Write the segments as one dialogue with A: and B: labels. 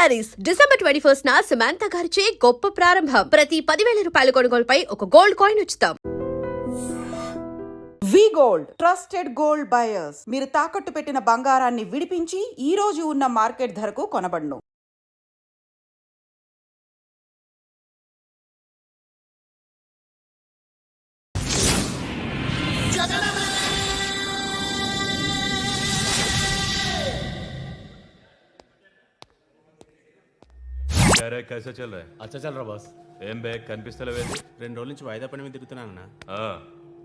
A: Saris December 21 Samantha గారిచే గొప్ప ప్రారంభం. ప్రతి 10,000 రూపాయల కొనుగోలుపై ఒక గోల్డ్ కాయిన్ ఉచితం.
B: వి గోల్డ్ ట్రస్టెడ్ గోల్డ్ బయర్స్. మీరు తాకట్టు పెట్టిన బంగారాన్ని విడిపించి ఈ రోజు ఉన్న మార్కెట్ ధరకు కొనబడును.
C: कैसा चल रहा है?
D: अच्छा चल रहा बॉस.
C: ఏం బే కనిపిస్తలేవేంది?
D: 2 రోజుల నుంచి వాయిదా పని మీద తిరుగుతున్నానన్నా.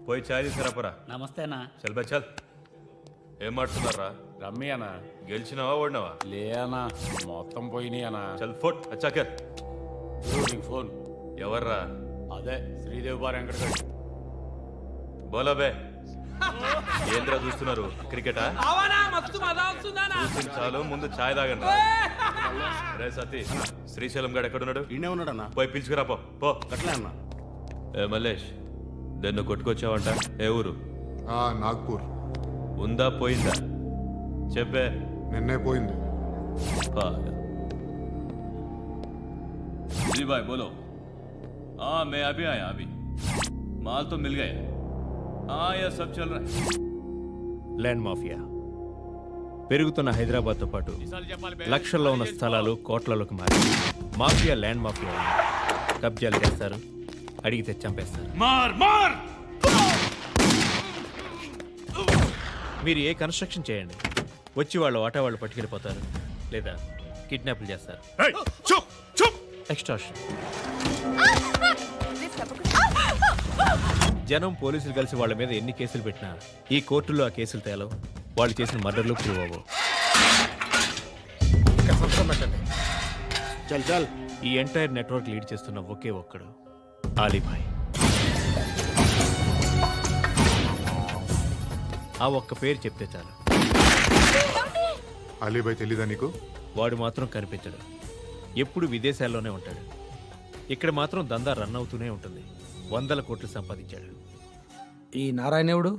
C: పోయి ఛాయ్ తీసుకురాపరా.
D: నమస్తే అన్న.
C: చల్ బే చల్. ఏం మాట్లాడుతున్నారా?
D: రమ్మి అన్న.
C: గెలిచినావా ఓడినావా?
D: లే అన్న, మొత్తం పోయినాయి అన్న.
C: చల్ ఫోట్ అచ్చాకర్.
D: నీకు ఫోన్
C: ఎవర్రా?
D: అదే శ్రీదేవి బార్ వెంకటగడ్.
C: బోలా బే. ఏంద్రా చూస్తున్నారు? క్రికెటా? చాలు ముందు ఛాయ్ తాగండి. రే సతీ, శ్రీశైలం గడు ఎక్కడున్నాడు?
D: ఈయనే ఉన్నాడన్నా.
C: పోయి పిలుచుకురా పో.
D: అట్లే అన్న.
C: ఏ మల్లేష్, దన్ను కొట్టుకొచ్చావంట. ఏ ఊరు?
E: నాగ్పూర్.
C: ఉందా పోయిందా చెప్పే.
E: నిన్నే పోయింది.
C: जी भाई बोलो. हाँ मैं अभी आया अभी. माल तो मिल गया. हाँ यह सब चल रहा है.
F: ల్యాండ్ మాఫియా పెరుగుతున్న హైదరాబాద్తో పాటు లక్షల్లో ఉన్న స్థలాలు కోట్లలోకి మారి మాఫియా ల్యాండ్ మాఫియా కబ్జాలు చేస్తారు, అడిగితే చంపేస్తారు. మీరు ఏ కన్స్ట్రక్షన్ చేయండి, వచ్చి వాళ్ళు వాటా వాళ్ళు పట్టుకెళ్ళిపోతారు, లేదా కిడ్నాప్లు చేస్తారు. ఎక్స్ట్రాషన్. జనం పోలీసులు కలిసి వాళ్ళ మీద ఎన్ని కేసులు పెట్టినా ఈ కోర్టుల్లో ఆ కేసులు తేలవు. వాళ్ళు చేసిన మర్డర్లు ప్రూవ్ అవ్వవు.
D: చల్ చల్.
F: ఈ ఎంటైర్ నెట్వర్క్ లీడ్ చేస్తున్న ఒకే ఒక్కడు ఆలీభాయ్. ఆ ఒక్క పేరు చెప్తే చాలు.
E: అలీబాయ్ తెలీదా నీకు?
F: వాడు మాత్రం కనిపించడు. ఎప్పుడు విదేశాల్లోనే ఉంటాడు. ఇక్కడ మాత్రం దందా రన్ అవుతూనే ఉంటుంది. 100 కోట్లు సంపాదించాడు.
G: ఈ నారాయణవుడు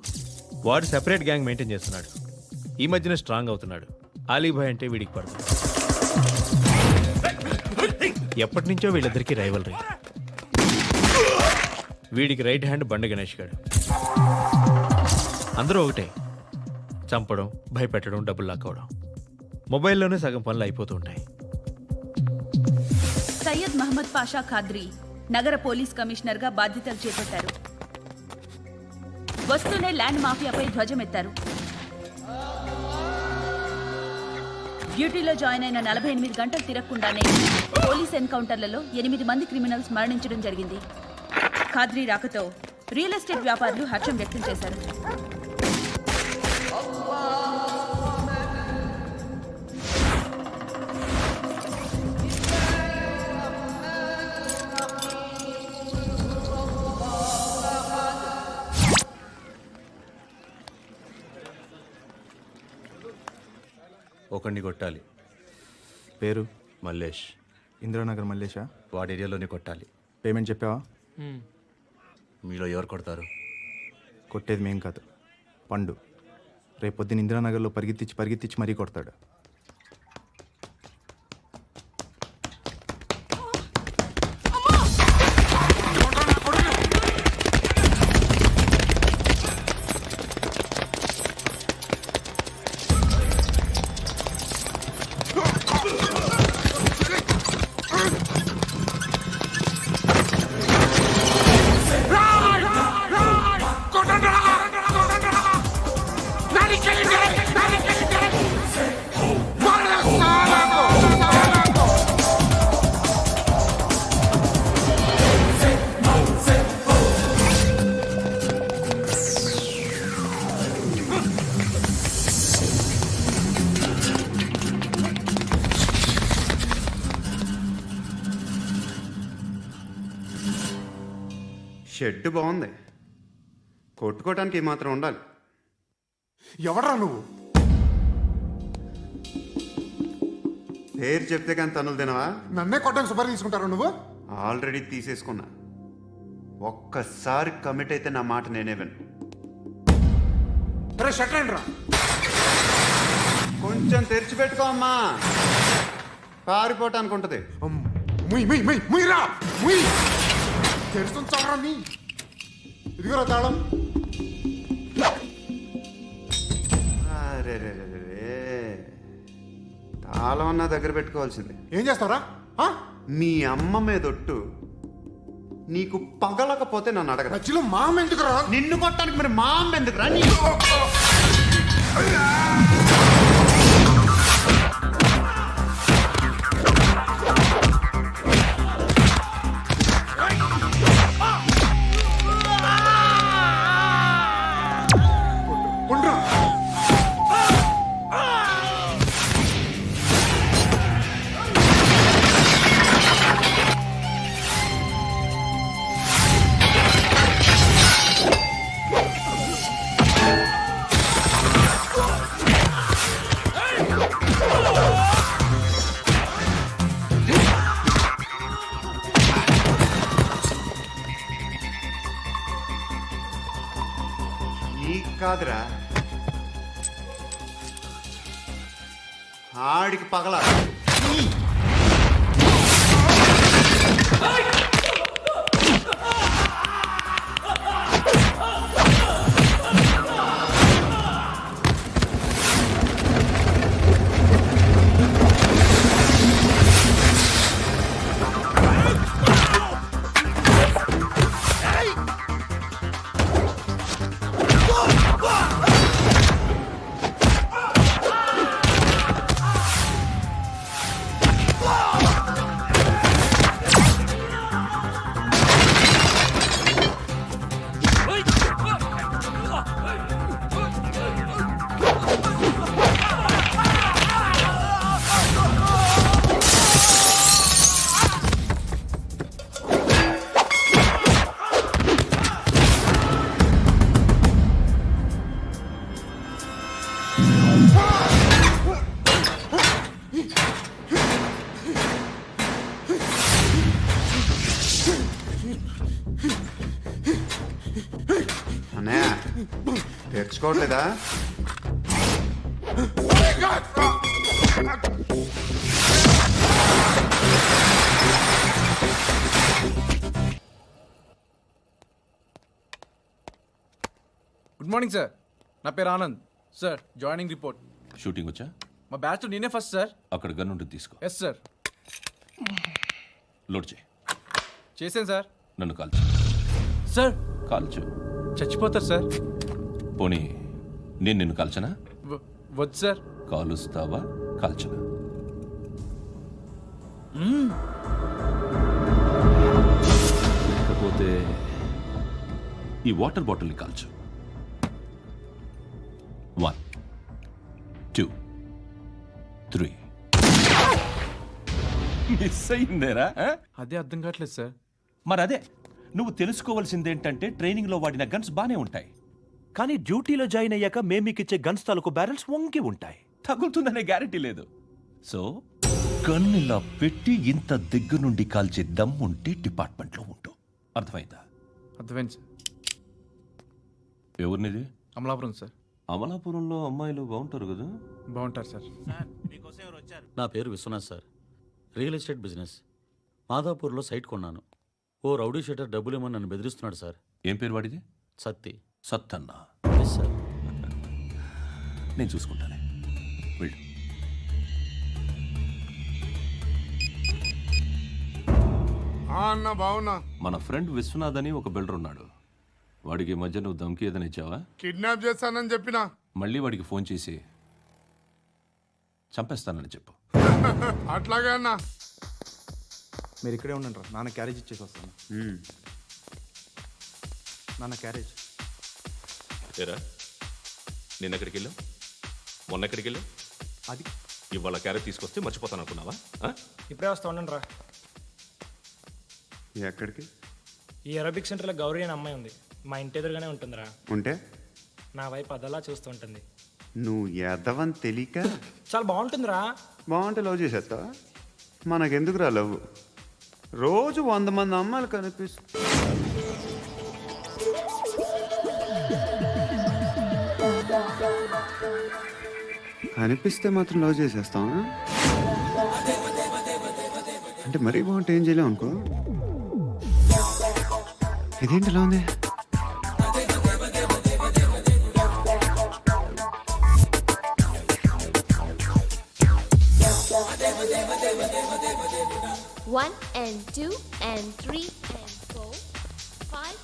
F: వాడు సెపరేట్ గ్యాంగ్ మెయింటైన్ చేస్తున్నాడు. ఈ మధ్యన స్ట్రాంగ్ అవుతున్నాడు. ఆలీభాయ్ అంటే వీడికి పడదు. ఎప్పటి నుంచో వీళ్ళిద్దరికీ రైవల్రీ. వీడికి రైట్ హ్యాండ్ బండ గణేష్ గాడు. అందరూ ఒకటే, చంపడం, భయపెట్టడం, డబ్బులు లాక్కోవడం. మొబైల్లోనే సగం పనులు అయిపోతూ ఉంటాయి.
H: సయ్యద్ మహమ్మద్ పాషా ఖాద్రీ నగర పోలీస్ కమిషనర్ గా బాధ్యతలు చేపట్టారు. వస్తూనే ల్యాండ్ మాఫియాపై ధ్వజమెత్తారు. డ్యూటీలో జాయిన్ అయిన 48 గంటలు తిరగకుండానే పోలీస్ ఎన్కౌంటర్లలో 8 మంది క్రిమినల్స్ మరణించడం జరిగింది. ఖాద్రీ రాకతో రియల్ ఎస్టేట్ వ్యాపారులు హర్షం వ్యక్తం చేశారు.
C: ఒకడిని కొట్టాలి.
I: పేరు?
C: మల్లేష్.
I: ఇందిరానగర్ మల్లేషా?
C: వాడి ఏరియాలోనే కొట్టాలి.
I: పేమెంట్ చెప్పావా?
C: మీలో ఎవరు కొడతారు?
I: కొట్టేది మేం కాదు, పండు. రేపొద్దున ఇందిరానగర్లో పరిగెత్తించి మరీ కొడతాడు.
J: షెడ్ బాగుంది, కొట్టుకోవడానికి ఏమాత్రం ఉండాలి.
E: ఎవడ్రా నువ్వు?
J: పేరు చెప్తే కానీ తనులు తినవా?
E: నన్నే కొట్టడానికి సుపారీ తీసుకుంటారా నువ్వు?
J: ఆల్రెడీ తీసేసుకున్నా. ఒక్కసారి కమిట్ అయితే నా మాట నేనే విను.
E: షట్రండి రా.
J: కొంచెం తెరిచిపెట్టుకో అమ్మా. పారిపోవటానికి ఉంటుంది.
E: ముయ్ ముయ్ ముయ్ ముయ్రా ముయ్ తెరుస్తుంది చావరా నీ ఇదిగోరా తాళం.
J: అరే తాళం అన్నా దగ్గర పెట్టుకోవాల్సింది.
E: ఏం చేస్తావురా ఆ?
J: మీ అమ్మ మీదొట్టు నీకు పగలకపోతే నన్ను అడగరా.
E: మధ్యలో మామ ఎందుకురా?
J: నిన్ను కొట్టడానికి మరి మా అమ్మ ఎందుకురా? నీ
E: ఉండ్రా.
J: నీకు కాదురా, ఆడికి పగల. అన్నయ్య తెరుచుకోవట్లేదా?
G: Good morning sir. నా పేరు Anand sir. Joining report.
C: Shooting వచ్చా?
G: మా బ్యాచ్ నేనే ఫస్ట్ సార్.
C: అక్కడ గన్ ఉంటుంది, తీసుకో.
G: Yes sir.
C: లోడ్ చేయి.
G: చేశాను సార్.
C: నన్ను కాల్చు.
G: సార్
C: కాల్చు.
G: చచ్చిపోతారు సార్.
C: పోనీ నేను నిన్ను కాల్చనా?
G: వద్దు సార్.
C: కాలుస్తావా కాల్చనా? లేకపోతే ఈ వాటర్ బాటిల్ని కాల్చు. 1 2 3. మిస్ అయిందేరా?
G: అదే అర్థం కావట్లేదు సార్.
C: మరి అదే నువ్వు తెలుసుకోవాల్సిందేంటంటే ట్రైనింగ్లో వాడిన గన్స్ బానే ఉంటాయి, కానీ డ్యూటీలో జాయిన్ అయ్యాక మేము మీకు ఇచ్చే గన్స్ తాలూకు బ్యారెల్స్ వంగి ఉంటాయి, తగులుతుందనే గ్యారెంటీ లేదు. సో గన్ ఇలా పెట్టి ఇంత దగ్గర నుండి కాల్చే దమ్ ఉంటే డిపార్ట్మెంట్లో ఉంటూ. అర్థమైందా?
G: అర్థమైంది సార్.
C: ఎవరినిది?
G: అమలాపురం సార్.
C: అమలాపురంలో అమ్మాయిలు బాగుంటారు కదా?
G: బాగుంటారు సార్.
K: నా పేరు Viswanath sir. Real estate business. మాధాపూర్లో సైట్ కొన్నాను. ఓ రౌడీ షీటర్ డబ్బులు ఏమని నన్ను బెదిరిస్తున్నాడు సార్.
C: ఏం పేరు వాడిది?
K: సత్తి.
C: సత్తన్న.
K: Yes sir.
C: నేను చూసుకుంటానే, వెళ్ళు.
E: అన్న బావున్నా.
C: మన ఫ్రెండ్ విశ్వనాథ్ అని ఒక బిల్డర్ ఉన్నాడు. వాడికి ఈ మధ్య నువ్వు ధమ్కి ఏదైనా ఇచ్చావా?
E: కిడ్నాప్ చేస్తానని చెప్పినా.
C: మళ్ళీ వాడికి ఫోన్ చేసి చంపేస్తానని చెప్పు.
E: అట్లాగే అన్నా.
I: మీరు ఇక్కడే ఉండండి రా, నాన్న క్యారేజ్ ఇచ్చేసి వస్తాను. నాన్న క్యారేజ్.
C: ఏరా, నిన్న ఎక్కడికి వెళ్ళావు? మొన్న ఎక్కడికి వెళ్ళావు?
I: అది
C: ఇవాళ క్యారెట్ తీసుకొస్తే మర్చిపోతాను అనుకున్నావా?
G: ఇప్పుడే వస్తా ఉండండి రా.
J: ఎక్కడికి?
G: ఈ అరబిక్ సెంటర్లో గౌరీ అనే అమ్మాయి ఉంది. మా ఇంటి ఎదురుగానే ఉంటుందిరా.
J: ఉంటే
G: నా వైపు అదలా చూస్తూ ఉంటుంది.
J: నువ్వు ఎదవని తెలియక
G: చాలా బాగుంటుందిరా.
J: బాగుంటే లవ్ చేసేస్తావా? మనకెందుకురా లవ్? రోజు 100 మంది అమ్మాయిలు కనిపిస్తే మాత్రం లవ్ చేసేస్తావా? అంటే మరీ బాగుంటే ఏం చేయలేం అనుకో. ఇదేంటి ఇలా ఉంది?
A: One and two and three and four, five.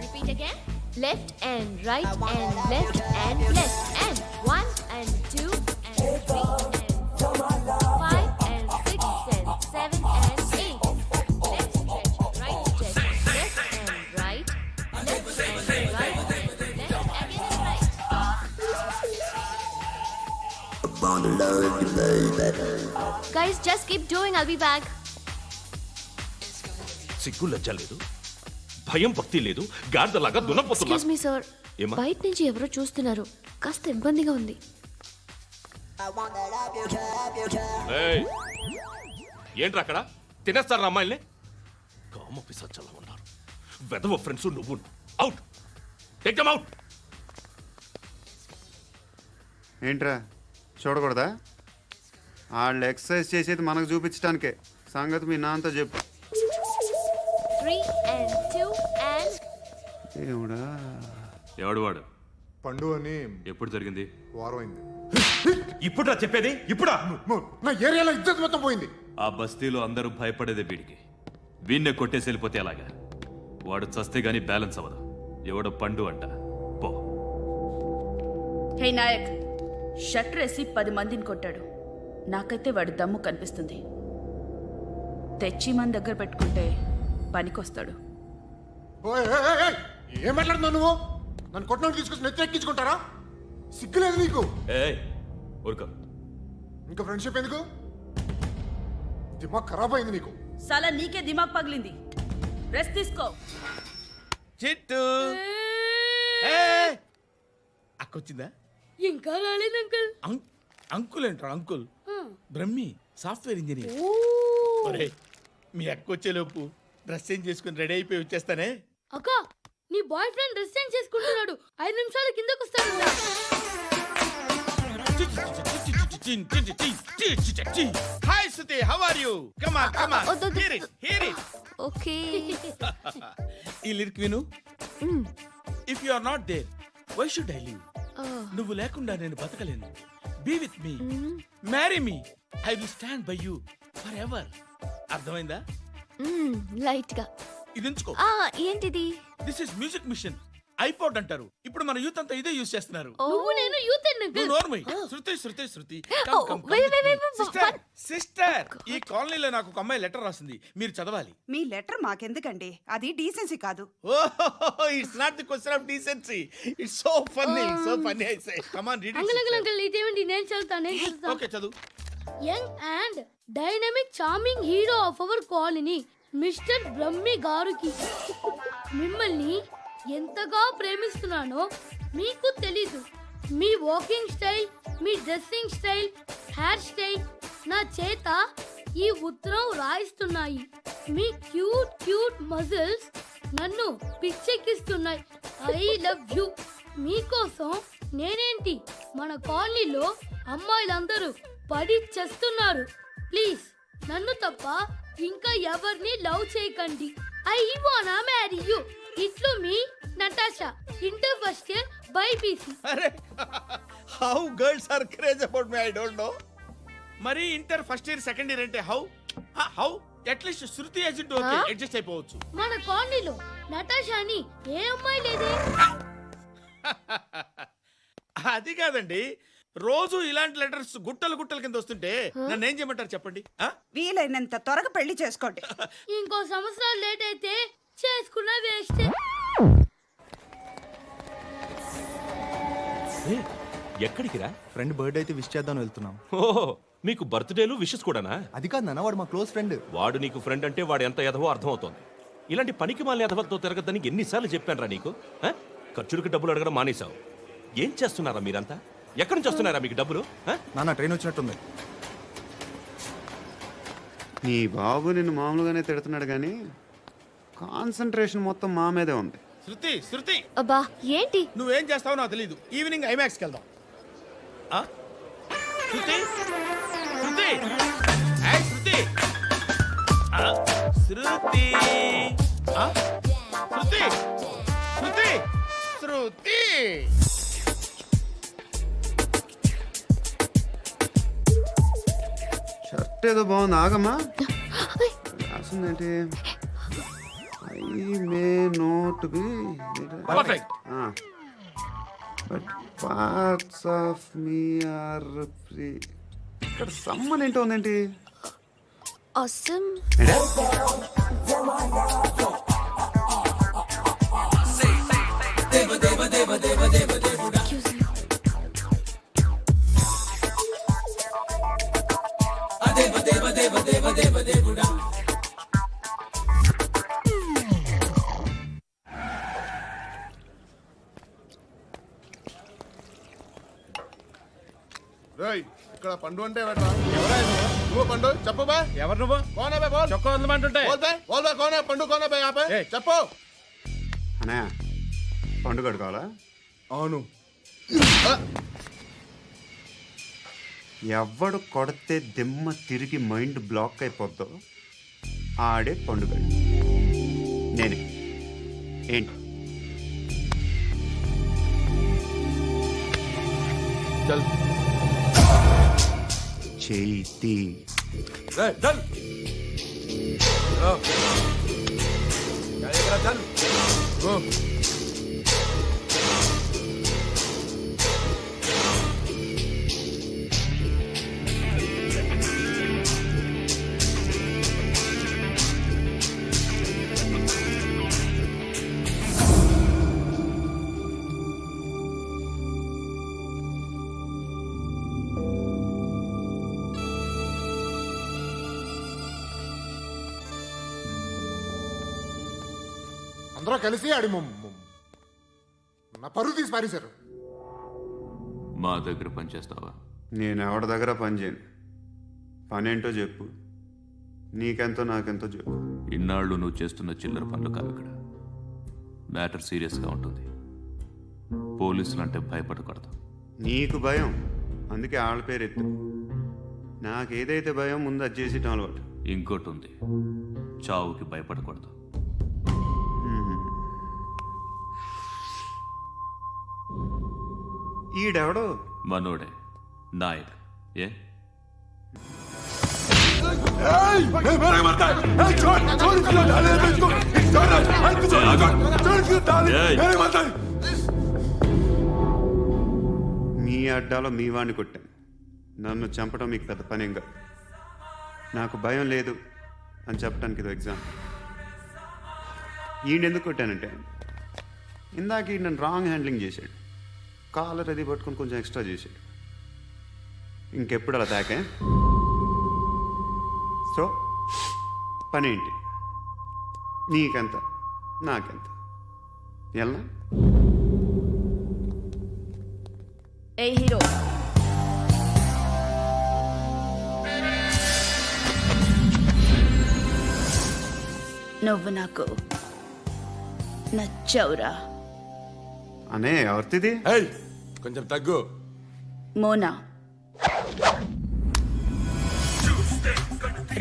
A: Repeat again. Left and right and left and left and one and two and three and four, five and six and seven and eight. Left stretch, right stretch, left and right, left and right, left again and right. Guys, just keep doing. I'll be back.
C: సిగ్గు లజ్జ లేదు, భయం భక్తి లేదు, గాడిదలాగా దున్నపోతున్నా.
A: Excuse me, sir.
C: ఏమ్మా?
A: బయట నుంచి ఎవరో చూస్తున్నారు. కాస్త ఇబ్బందిగా ఉంది.
C: ఏయ్, ఏంట్రా అక్కడ తినేస్తారా అమ్మాయిల్ని? కామ పిశాచాలా ఉన్నారు. వెదవ ఫ్రెండ్స్ నువ్వు. Out, take them out.
J: ఏంట్రా చూడకూడదా? వాళ్ళు ఎక్సర్సైజ్ చేసేది మనకు చూపించడానికే. సంగతి మీ నాన్నతో చెప్పు.
A: 3 and 2 and
J: ఏమిడా?
C: ఎవడు వాడు?
E: పండు అని
C: ఎప్పుడు జరిగింది?
E: వారం అయింది.
C: ఇప్పుడా చెప్పేది? ఇప్పుడా?
E: నా ఏరియాలో ఇజ్జత్ మొత్తం పోయింది.
C: ఆ బస్తీలో అందరూ భయపడేదే వీడికి. వీణ్ణే కొట్టేసి వెళ్ళిపోతే అలాగా. వాడు చస్తే గానీ బ్యాలెన్స్ అవ్వదు. ఎవడో పండు అంట. పో.
H: హే నాయక్, షట్టర్ వేసి 10 మందిని కొట్టాడు. నాకైతే వాడి దమ్ము కనిపిస్తుంది. తెచ్చి మన దగ్గర పెట్టుకుంటే పనికొస్తాడు.
E: ఓయ్, ఏయ్, ఏయ్, ఏయ్, ఏం మాట్లాడుతున్నావు నువ్వు? నన్ను కొట్టడానికి తీసుకొచ్చి నెత్తెక్కించుకుంటారా? సిగ్గులేదు నీకు?
C: ఏయ్, ఊరుకో.
E: ఇంకా ఫ్రెండ్షిప్ ఎందుకు? దిమాగ్ ఖరాబ్ అయింది నీకు.
H: సలా నీకే దిమాగ్ పగిలింది. రెస్ట్ తీసుకో.
G: చిట్టు అక్కొచ్చిందా?
A: ఇంకా రాలేదు అంకుల్.
G: అంకుల్ ఏంట్రా అంకుల్? Brahmi software engineer. ఒరే, మీ అక్కొచ్చేలోపు డ్రెస్ చేంజ్ చేసుకుని రెడీ అయిపోయి వచ్చేస్తానే.
A: అక్క, నీ బాయ్ ఫ్రెండ్ డ్రెస్ చేంజ్ చేసుకుంటున్నాడు. 5 నిమిషాలు కిందకు వస్తాడు.
G: Hi Suthi, how are you? Come on come on, hear it hear it.
A: Okay.
G: ఈ లిరిక్ విను. If you are not there why should I live? నువ్వు లేకుండా నేను బతకలేను. Be with me, marry me, I will stand by you forever. అర్థమైందా?
A: Light గా.
G: ఇది ఉంచుకో.
A: ఏంటిది?
G: This is music machine. IPod అంటారు. ఇప్పుడు మన యూత్ అంతా ఇదే యూజ్ చేస్తున్నారు.
A: నువ్వు నేను యూత్
G: నువ్వు నోర్మై. శృతి శృతి శృతి.
A: wait.
G: సిస్టర్, ఈ కాలనీలో నాకు ఒక అమ్మాయి లెటర్ రాసింది. మీరు చదవాలి.
B: మీ లెటర్ మాకెందుకండి? అది డీసెన్సీ కాదు.
G: It's not the question of decency. It's so funny, so funny. I say come on read it.
A: Uncle ఇదేంటి? నేను చదువుతాను.
G: ఓకే, చదువు.
A: Young and dynamic charming hero of our colony mister Brahmi గారికి మిమ్మల్ని ఎంతగా ప్రేమిస్తున్నానో మీకు తెలీదు. మీ వాకింగ్ స్టైల్, మీ డ్రెస్సింగ్ స్టైల్, హెయిర్ స్టైల్ నా చేత ఈ ఉత్తరం రాయిస్తున్నాయి. మీ క్యూట్ క్యూట్ మజిల్స్ నన్ను పిచ్చెక్కిస్తున్నాయి. I love you. మీకోసం నేనేంటి, మన కాలనీలో అమ్మాయిలందరూ పడి చేస్తున్నారు. ప్లీజ్ నన్ను తప్ప ఇంకా ఎవరిని లవ్ చేయకండి. ఐ వానా మ్యారీ యూ. ఇట్లు మీ Natasha, inter first year BiPC.
G: అరే, how girls are craze about me I don't know. మరి inter first year second year అంటే how how at least Shruti agent okay, adjust అయిపోవచ్చు.
A: మన కాలనీలో నటాషా అని ఏ అమ్మాయి లేదే.
G: అది కాదండి, రోజు ఇలాంటి లెటర్స్ గుట్టలు గుట్టల కింద వస్తుంటే నన్ను ఏం చేయమంటారు చెప్పండి?
B: వీలైనంత త్వరగా పెళ్లి చేసుకోండి.
A: ఇంకో సంవత్సరాలు లేట్ అయితే చేసుకున్న వేస్ట్.
C: ఎక్కడికి రా?
I: ఫ్రెండ్ బర్త్డే అయితే విష్ చేద్దాం వెళ్తున్నాం.
C: ఓహో, మీకు బర్త్డేలు విషెస్ కూడానా?
I: అది కాదు నాన్న, వాడు మా క్లోజ్ ఫ్రెండ్.
C: వాడు నీకు ఫ్రెండ్ అంటే వాడు ఎంత ఎదవో అర్థమవుతోంది. ఇలాంటి పనికి మాలిన ఎదవతో తిరగద్దని ఎన్నిసార్లు చెప్పాను రా నీకు? ఖర్చులకు డబ్బులు అడగడం మానేశావు. ఏం చేస్తున్నారా మీరంతా? ఎక్కడి నుంచి వస్తున్నారా మీకు డబ్బులు?
I: నాన్న ట్రైన్ వచ్చినట్టుంది.
J: నీ బాబు నిన్ను మామూలుగానే తిడుతున్నాడు కానీ కాన్సన్ట్రేషన్ మొత్తం మా మీదే ఉంది.
G: శృతి శృతి,
A: అబ్బా ఏంటి?
G: నువ్వేం చేస్తావో నాకు తెలీదు. ఈవినింగ్ ఐమాక్స్కి వెళ్దాం. శృతి శృతి ఏయ్, శృతి శృతి శృతి శృతి శృతి
J: షర్ట్ ఏదో బాగుంది ఆగమ్మా రాసిందేంటి I may not be
G: perfect
J: but parts of me are free. ఇక్కడ సమ్మన్ ఏంటో ఉందేంటి
A: అసమ్
E: రేయ్ ఇక్కడ పండు అంటే నువ్వు పండు చెప్పు బా
G: ఎవరు నువ్వు
E: కోనా బే బోల్
G: చొక్కా వదలమంటుంటే
E: బోల్ బే కోనా పండు కోనా బే ఆపే
G: ఏయ్.
E: చెప్పు.
J: అనే పండుగ కావాలా?
E: అవును.
J: ఎవడు కొడితే దిమ్మ తిరిగి మైండ్ బ్లాక్ అయిపోద్దో ఆడే పండుగ. నేనే. ఏంటి
G: చల్
J: చేతి
G: చల్ చల్
E: గో. అందరూ కలిసి ఆడి నా పరువు తీసి పారేశారు.
C: మా దగ్గర పనిచేస్తావా?
J: నేను ఎవరి దగ్గర పని చేయను. పనేంటో చెప్పు. నీకెంతో నాకెంతో చెప్పు.
C: ఇన్నాళ్ళు నువ్వు చేస్తున్న చిల్లర పనులు కావు ఇక్కడ. మ్యాటర్ సీరియస్గా ఉంటుంది. పోలీసులు అంటే భయపడకూడదు.
J: నీకు భయం, అందుకే ఆళ్ళ పేరు ఎత్తు. నాకేదైతే భయం ముందు అది చేసేటం అలవాటు.
C: ఇంకోటి ఉంది, చావుకి భయపడకూడదు.
J: ఈడెవడో
C: మనోడే నాయక్. ఏ
J: మీ అడ్డాలో మీ వాడిని కొట్టాను. నన్ను చంపడం మీకు పెద్ద పనేం కాదు. నాకు భయం లేదు అని చెప్పడానికి ఇది ఎగ్జామ్. ఈయనెందుకు కొట్టానంటే ఇందాక ఈ నన్ను రాంగ్ హ్యాండ్లింగ్ చేశాడు. కాలర్ అది పట్టుకొని కొంచెం ఎక్స్ట్రా చేశాడు. ఇంకెప్పుడు అలా తాకే. సో పనేంటి? నీకెంత నాకెంత ఎలా?
H: ఏ హీరో, నువ్వు నాకు నచ్చవురా.
J: అనే ఎవరిది?
E: కొంచెం తగ్గు.
H: మోనా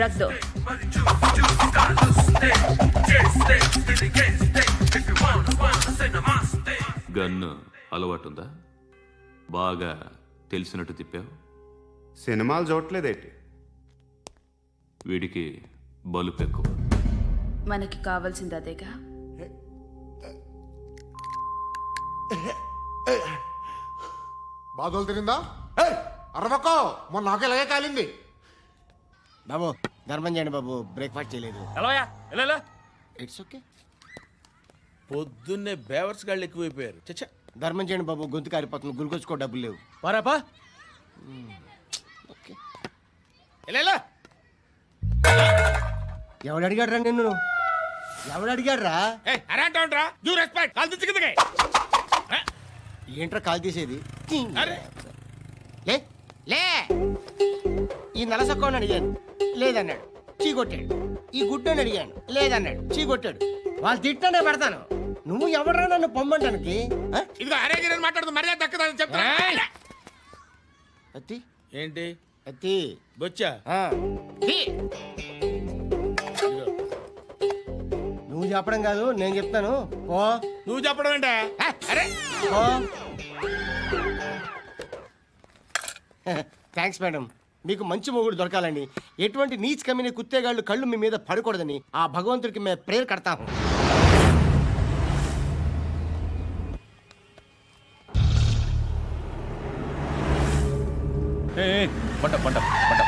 H: రక్ దో.
C: గన్ను అలవాటుందా? బాగా తెలిసినట్టు తిప్పావు.
J: సినిమాలు చూడట్లేదేంటి?
C: వీడికి బలుపు ఎక్కువ.
H: మనకి కావాల్సింది అదేగా.
E: బాధలు తిరిందా? అరవకో, మొన్న నాకు ఇలాగే కాలింది.
L: బాబు ధర్మం చేయండి బాబు, బ్రేక్ఫాస్ట్ చేయలేదు.
G: ఎలా
L: ఇట్స్ ఓకే.
G: పొద్దున్నే బేవర్స్ గాళ్ళు ఎక్కువైపోయారు. చచ్చా,
L: ధర్మం చేయండి బాబు, గొంతు కారిపోతుంది, గుల్కొచ్చుకో డబ్బులు లేవు.
G: పారాపా.
L: ఓకే.
G: ఎలా
L: ఎవడు అడిగాడు రా నిన్ను? ఎవడు అడిగాడు రా?
G: అరేంటా డ్యూ రెస్పెక్ట్. కాల్ తెచ్చి కిందకి.
L: ఏంట్రా కాల్ తీసేది?
G: అరే
L: లే లే. ఈ నలసక్కని అడిగాను, లేదన్నాడు, చీ కొట్టాడు. ఈ గుడ్డని అడిగాను, లేదన్నాడు, చీ కొట్టాడు. వాళ్ళు తిట్టానే పడతాను. నువ్వు ఎవడరా నన్ను పొమ్మంటానికి?
G: ఇదిగో అరే గిరని మాట్లాడుతూ మర్యాద దక్కదని చెప్తా.
L: అత్తి
G: ఏంటి
L: తీ.
G: బొచ్చా
L: ఆ, తీ. నువ్వు చెప్పడం కాదు నేను చెప్తాను ఓ
G: నువ్వు చెప్పడం ఏంటే
L: అరే ఓ థ్యాంక్స్ మేడం. మీకు మంచి మొగుడు దొరకాలని, ఎటువంటి నీచ్ కమ్మిన కుత్తేగాళ్ళు కళ్ళు మీ మీద పడకూడదని ఆ భగవంతుడికి మేము ప్రేయర్ కడతాము.
C: పంట పంట పంట.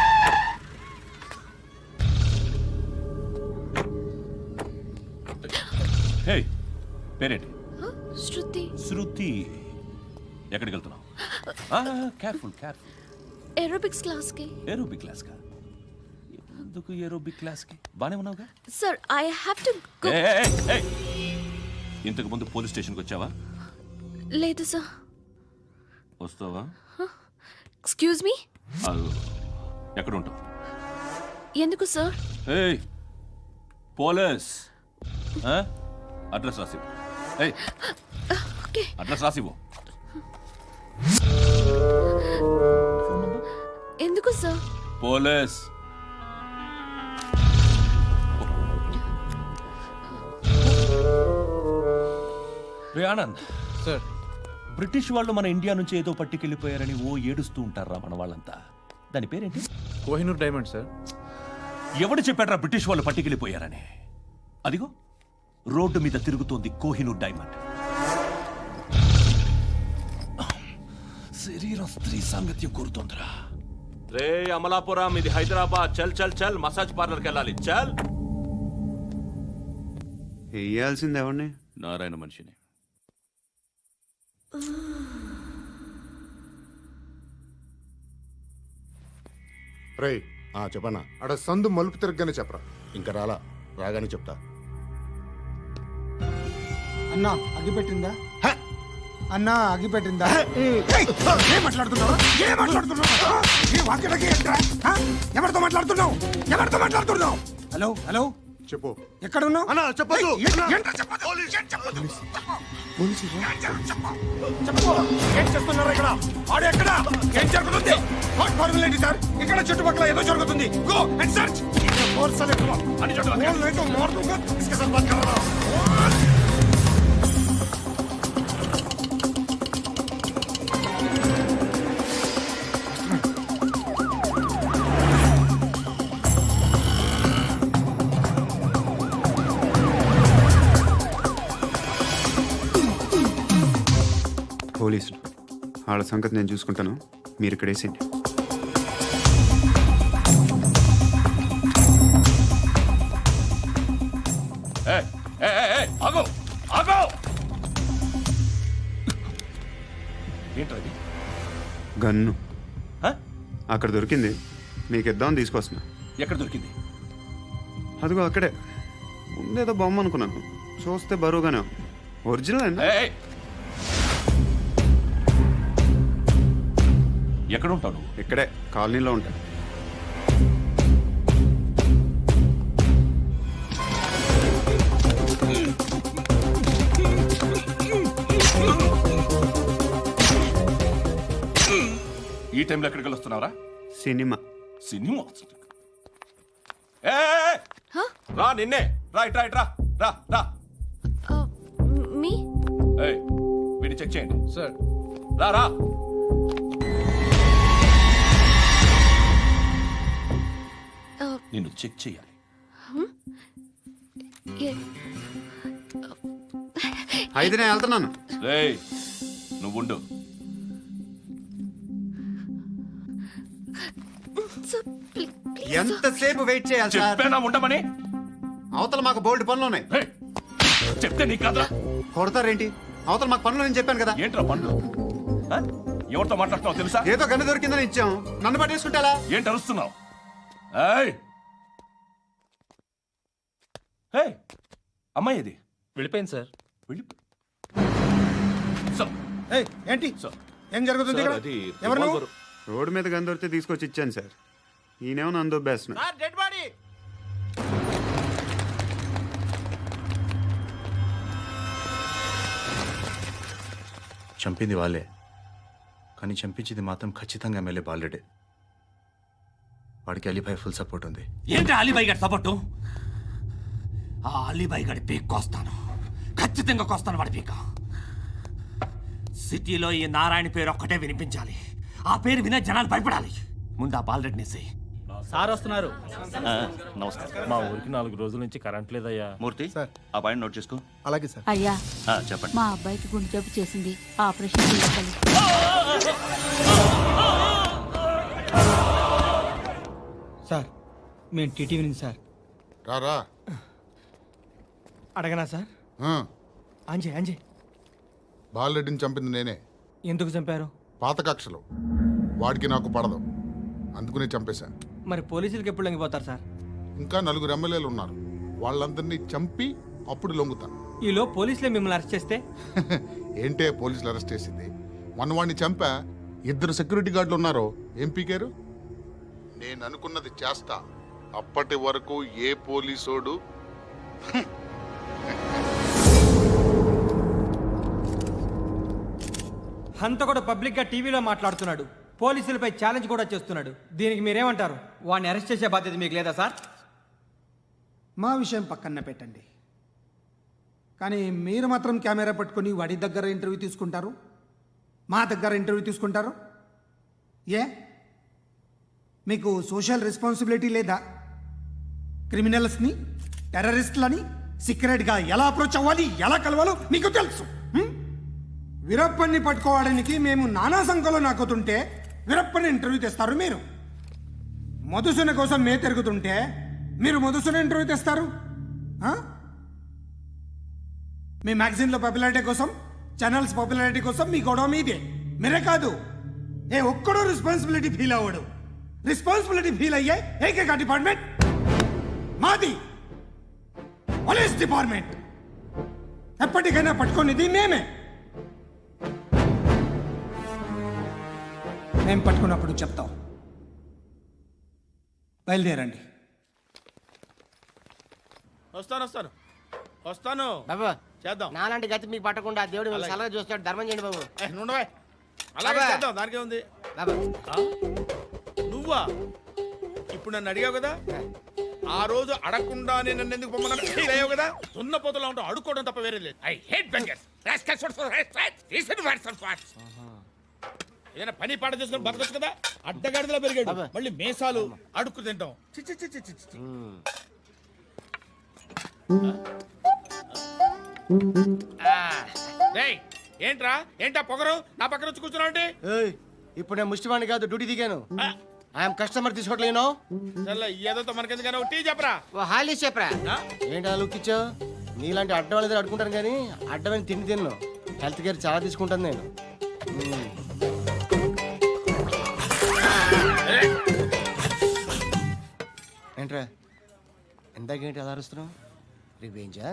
C: హే, పేరేంటి?
A: శృతి.
C: శృతి. ఎక్కడికి వెళ్తున్నావు? Careful careful.
A: ఏరోబిక్స్ క్లాస్ కి.
C: ఏరోబిక్ క్లాస్ కా? ఎందుకు ఏరోబిక్ క్లాస్ కి? బానే ఉన్నావుగా?
A: Sir I have to go.
C: ఇంతకు ముందు పోలీస్ స్టేషన్కి వచ్చావా?
A: లేదు సార్.
C: వస్తావా?
A: Excuse me.
C: ఎక్కడ ఉంటావు?
A: ఎందుకు సార్?
C: ఏయ్ పోలీస్, అడ్రస్ రాసివ్వు. ఏయ్
A: ఓకే.
C: అడ్రస్ రాసివ్వు.
A: ఎందుకు సార్?
C: పోలీస్. రే ఆనంద్
F: సార్,
C: బ్రిటిష్ వాళ్ళు మన ఇండియా నుంచి ఏదో పట్టుకెళ్ళిపోయారని ఓ ఏడుస్తూ ఉంటారా మన వాళ్ళంతా. దాని పేరేంటి?
F: Kohinoor diamond sir.
C: ఎవడు చెప్పాడ్రా బ్రిటిష్ వాళ్ళు పట్టుకెళ్ళిపోయారని? అదిగో రోడ్డు మీద తిరుగుతోంది కోహినూర్ డైమండ్. శరీరం స్త్రీ సాంగత్యం కోరుతోందిరా. రే అమలాపురం, ఇది హైదరాబాద్. చల్ చల్ చల్, మసాజ్ పార్లర్కి వెళ్ళాలి. చల్.
J: వేయాల్సింది ఎవరిని?
C: నారాయణ మనిషిని.
E: రే చెప్పనా అడ సందు మలుపు తిరగగానే చెప్పరా.
D: ఇంకా రాగానే చెప్తా.
E: అన్నా అగ్గి పెట్టిందా? అన్నా అగ్గి పెట్టిందా? ఏం మాట్లాడుతున్నావు? ఏం మాట్లాడుతున్నావు? ఏ వాక్యలకి ఏంట్రా? ఎవరితో మాట్లాడుతున్నావు? ఎవరితో మాట్లాడుతున్నావు? హలో హలో చెప్పు. ఎక్కడ ఉన్నావు? అన్నా చెప్పదు. ఏంట్రా చెప్పదు? ఏం చెప్పదు? పోలీసు చెప్పు. ఏం చేస్తున్నారు ఇక్కడ? ఆడు ఎక్కడ? ఏం జరుగుతుంది? వాట్ ఫార్మల్ ఏంటి సార్? ఇక్కడ చుట్టుపక్కల ఏదో జరుగుతుంది. Go and search. ఫోర్స్ లే అని చోట नहीं तो मार दूंगा. इसके साथ बात कर रहा हूं.
J: పోలీసులు వాళ్ళ సంగతి నేను చూసుకుంటాను, మీరు ఇక్కడ వేసేయండి.
C: ఆగో ఆగో. ఏంటది?
J: గన్ను అక్కడ దొరికింది, మీకు ఇద్దామని తీసుకొస్తున్నా.
C: ఎక్కడ దొరికింది?
J: అదిగో అక్కడే. ముందేదో బొమ్మ అనుకున్నాను, చూస్తే బరువుగానే ఒరిజినల్ అండి.
C: ఎక్కడ ఉంటావు?
J: ఇక్కడే కాలనీలో ఉంటాను.
C: ఈ టైంలో ఎక్కడికి వస్తున్నావురా?
J: సినిమా.
C: సినిమా? రా నిన్నే. రా ఇట్రా ఇట్రా. రా రా.
A: మీ
C: వీడిని చెక్ చేయండి.
F: సార్.
C: రా రా. నిన్ను చెక్ చేయాలి.
J: అయితే నేను వెళ్తున్నాను.
C: రేయ్ నువ్వుండు.
J: ఎంతసేపు వెయిట్ చేయాలి సార్?
C: చెప్పేనా ఉండమని?
J: అవతల మాకు బోల్డ్ పనులు ఉన్నాయి.
C: చెప్తే నీకు కదరా.
J: కొడతారేంటి? అవతల మాకు పనులు నేను చెప్పాను కదా.
C: ఏంట్రా పనులు? ఎవరితో మాట్లాడుతున్నావు తెలుసా?
J: ఏదో గన్ను దొరికిందని ఇచ్చాం, నన్ను పట్టేసుకుంటా.
C: ఏంటి అరుస్తున్నావు? అమ్మాయి ఇది
F: వెళ్ళిపోయింది సార్.
E: ఏంటి ఏం జరుగుతుంది ఇక్కడ? ఎవరు నువ్వు?
J: రోడ్డు మీద గన్ను దొరికితే తీసుకొచ్చి ఇచ్చాను సార్. ఈయనేమో నన్ను దొబ్బేస్తున్నా.
L: Dead body.
I: చంపింది వాళ్ళే, కానీ చంపించింది మాత్రం ఖచ్చితంగా ఎమ్మెల్యే బాలుడే. వాడికి అలీభాయ్ ఫుల్ సపోర్ట్ ఉంది.
G: ఏంటి అలీబాయి గారి సపోర్టు? ఆ అలీబాయి గారి పీక్ కోస్తాను, ఖచ్చితంగా కోస్తాను వాడి పీక. సిటీలో ఈ నారాయణ పేరు ఒక్కటే వినిపించాలి. ఆ పేరు వినే జనాలు భయపడాలి. ముందు ఆ బాలరెడ్డిని
F: సార్ వస్తున్నారు.
K: నమస్కారం.
F: మా ఊరికి 4 రోజుల నుంచి కరెంట్ లేదయ్యా.
K: మూర్తి ఆ పాయింట్ నోట్ చేసుకో.
I: అలాగే సార్.
H: అయ్యా,
K: చెప్పండి.
H: మా అబ్బాయికి గుండె జబ్బు చేసింది, ఆపరేషన్ చేయాలి.
E: సార్ మేము టీటీవీ నుంచి సార్.
D: రారా.
E: అడగనా సార్? అంజే
D: బాలరెడ్డిని చంపింది నేనే.
E: ఎందుకు చంపారు?
D: పాత కక్షలు. వాడికి నాకు పడదు, అందుకునే చంపేశా.
E: మరి పోలీసులకు ఎప్పుడు లొంగిపోతారు సార్?
D: ఇంకా 4 ఎమ్మెల్యేలు ఉన్నారు, వాళ్ళందరినీ చంపి అప్పుడు లొంగుతా.
E: ఈలో పోలీసులే మిమ్మల్ని అరెస్ట్ చేస్తే?
D: ఏంటే పోలీసులు అరెస్ట్ చేసింది? మొన్న వాడిని చంపా, 2 సెక్యూరిటీ గార్డులు ఉన్నారు, ఏం పీకారు? నేను అనుకున్నది చేస్తా. అప్పటి వరకు ఏ పోలీసోడు
E: హంత కూడా పబ్లిక్ గా టీవీలో మాట్లాడుతున్నాడు, పోలీసులపై ఛాలెంజ్ కూడా చేస్తున్నాడు. దీనికి మీరేమంటారు? వాడిని అరెస్ట్ చేసే బాధ్యత మీకు లేదా సార్?
M: మా విషయం పక్కన పెట్టండి, కానీ మీరు మాత్రం కెమెరా పట్టుకొని వాడి దగ్గర ఇంటర్వ్యూ తీసుకుంటారు, మా దగ్గర ఇంటర్వ్యూ తీసుకుంటారు. ఏ మీకు సోషల్ రెస్పాన్సిబిలిటీ లేదా? క్రిమినల్స్ని, టెర్రరిస్టులని సీక్రెట్గా ఎలా అప్రోచ్ అవ్వాలి, ఎలా కలవాలో మీకు తెలుసు. వీరప్పన్ని పట్టుకోవడానికి మేము నానా సంఖ్యలో నాకుతుంటే వీరప్పని ఇంటర్వ్యూ తెస్తారు మీరు. మధుసూన కోసం మే తిరుగుతుంటే మీరు మధుసూన ఇంటర్వ్యూ తెస్తారు. మీ మ్యాగజైన్లో పాపులారిటీ కోసం, ఛానల్స్ పాపులారిటీ కోసం మీ గొడవ మీదే. మీరే కాదు, ఏ ఒక్కడో రెస్పాన్సిబిలిటీ ఫీల్ అవ్వడు. రెస్పాన్సిబిలిటీ ఫీల్ అయ్యే ఏకైక డిపార్ట్మెంట్ మాది, పోలీస్ డిపార్ట్మెంట్. ఎప్పటికైనా పట్టుకునేది మేమే. మేము పట్టుకున్నప్పుడు చెప్తాం. బయలుదేరండి.
G: వస్తాను
L: బాబు
G: చేద్దాం.
L: నాలాంటి గతి మీకు పట్టకుండా దేవుడు మిమ్మల్ని సలహా చూస్తాడు. ధర్మం చేయండి బాబు.
G: అలాగే చేద్దాం, దానికే ఉంది.
L: బాబు
G: నువ్వా ఇప్పుడు నన్ను అడిగావు కదా, ఆ రోజు అడగకుండా నేను నన్ను ఎందుకు పొమ్మన్నాను ఫీల్ అయ్యావు కదా. సున్న పోతలో ఉంటావు, అడుక్కోవడం తప్ప వేరే లేదు. I hate bangers. ఏదైనా పని పాట చేసుకుని బతకొచ్చు కదా. అడ్డగాడిదలా పెరిగాడు, మళ్ళీ మేసాలు అడుక్కు తింటాం. చి చి చి చి చి చి. డేయ్, ఏంటా పొగరు నా పక్కన వచ్చి కూర్చున్నావు అంటే?
L: ఇప్పుడు నేను ముష్టివాణి కాదు, డ్యూటీ దిగాను. ఐఎమ్ కస్టమర్ తీసుకోవట్లేను.
G: ఏదో మనకెందుకైనా టీ చెప్పరా,
L: హాలీస్ చెప్పరా. ఏంటి అలా లుక్ ఇచ్చావు? నీలాంటి అడ్డం వాళ్ళ దగ్గర అడుకుంటాను, కానీ అడ్డమైన తిండి తిన్ను. హెల్త్ కేర్ చాలా తీసుకుంటాను నేను. ఏంట్రా ఇందాకేంటి అలా అరుస్తున్నావు? రివేంజా?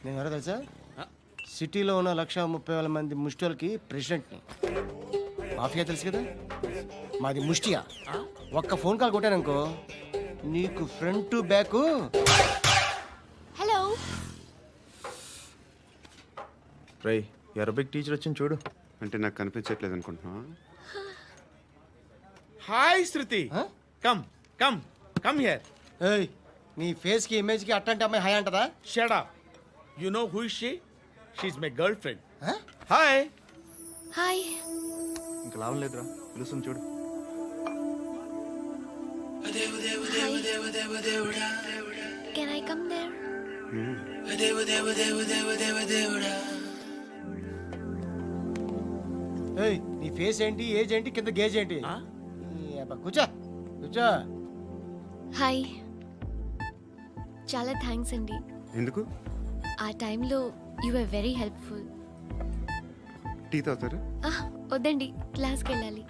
L: నేను ఎవరో తెలుసా? సిటీలో ఉన్న 130,000 మంది ముష్టిలకి ప్రెసిడెంట్ని. మాఫియా తెలుసు కదా, మాది ముష్టియా. ఒక్క ఫోన్ కాల్ కొట్టాననుకో, నీకు ఫ్రంట్ టు బ్యాక్.
H: హలో,
I: రై అరబిక్ టీచర్ వచ్చింది చూడు.
J: అంటే నాకు కనిపించట్లేదు అనుకుంటున్నా.
G: Hi Shruti, come come come here.
L: ఏయ్, నీ ఫేస్ కి ఇమేజ్ కి అట్టంటే అమ్మాయి హాయ్ అంటదా?
G: Shut up. You know who is she? She is my girlfriend. Hi
H: hi.
I: ఇంకా లాభం లేదురా, పిలుస్తుంది చూడు.
H: Can I come there?
L: ఏయ్, నీ ఫేస్ ఏంటి, ఏజ్ ఏంటి, కింద గేజ్ ఏంటి? కూర్చో కూర్చో.
H: హాయ్, చాలా థ్యాంక్స్ అండి.
J: ఎందుకు?
H: ఆ టైంలో you are very helpful.
J: Tea తాగుతారా?
H: వద్దండి, క్లాస్కి వెళ్ళాలి.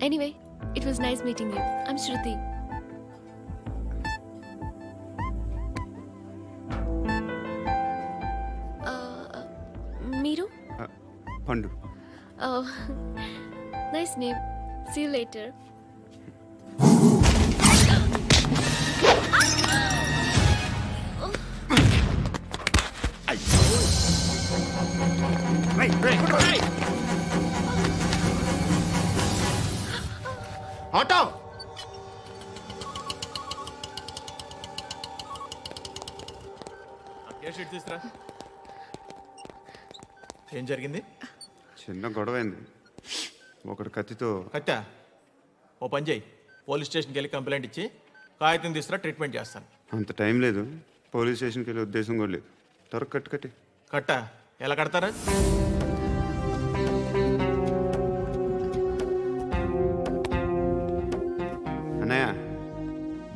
H: Anyway, it was nice meeting you. I'm Shruti. మీరు?
J: Pandu.
H: Nice name. See you later.
D: Auto
F: తీసుకురా. ఏం జరిగింది?
J: చిన్న గొడవ అయింది. ఒకటి కత్తితో.
F: కట్టా, ఓ పని చేయి, పోలీస్ స్టేషన్కి వెళ్ళి కంప్లైంట్ ఇచ్చి కాగితం తీసుకురా, ట్రీట్మెంట్ చేస్తాను.
J: అంత టైం లేదు, పోలీస్ స్టేషన్కి వెళ్ళే ఉద్దేశం కూడా లేదు. త్వరగా కట్టి
F: కట్టా ఎలా కడతారా?
J: అన్నయ్య,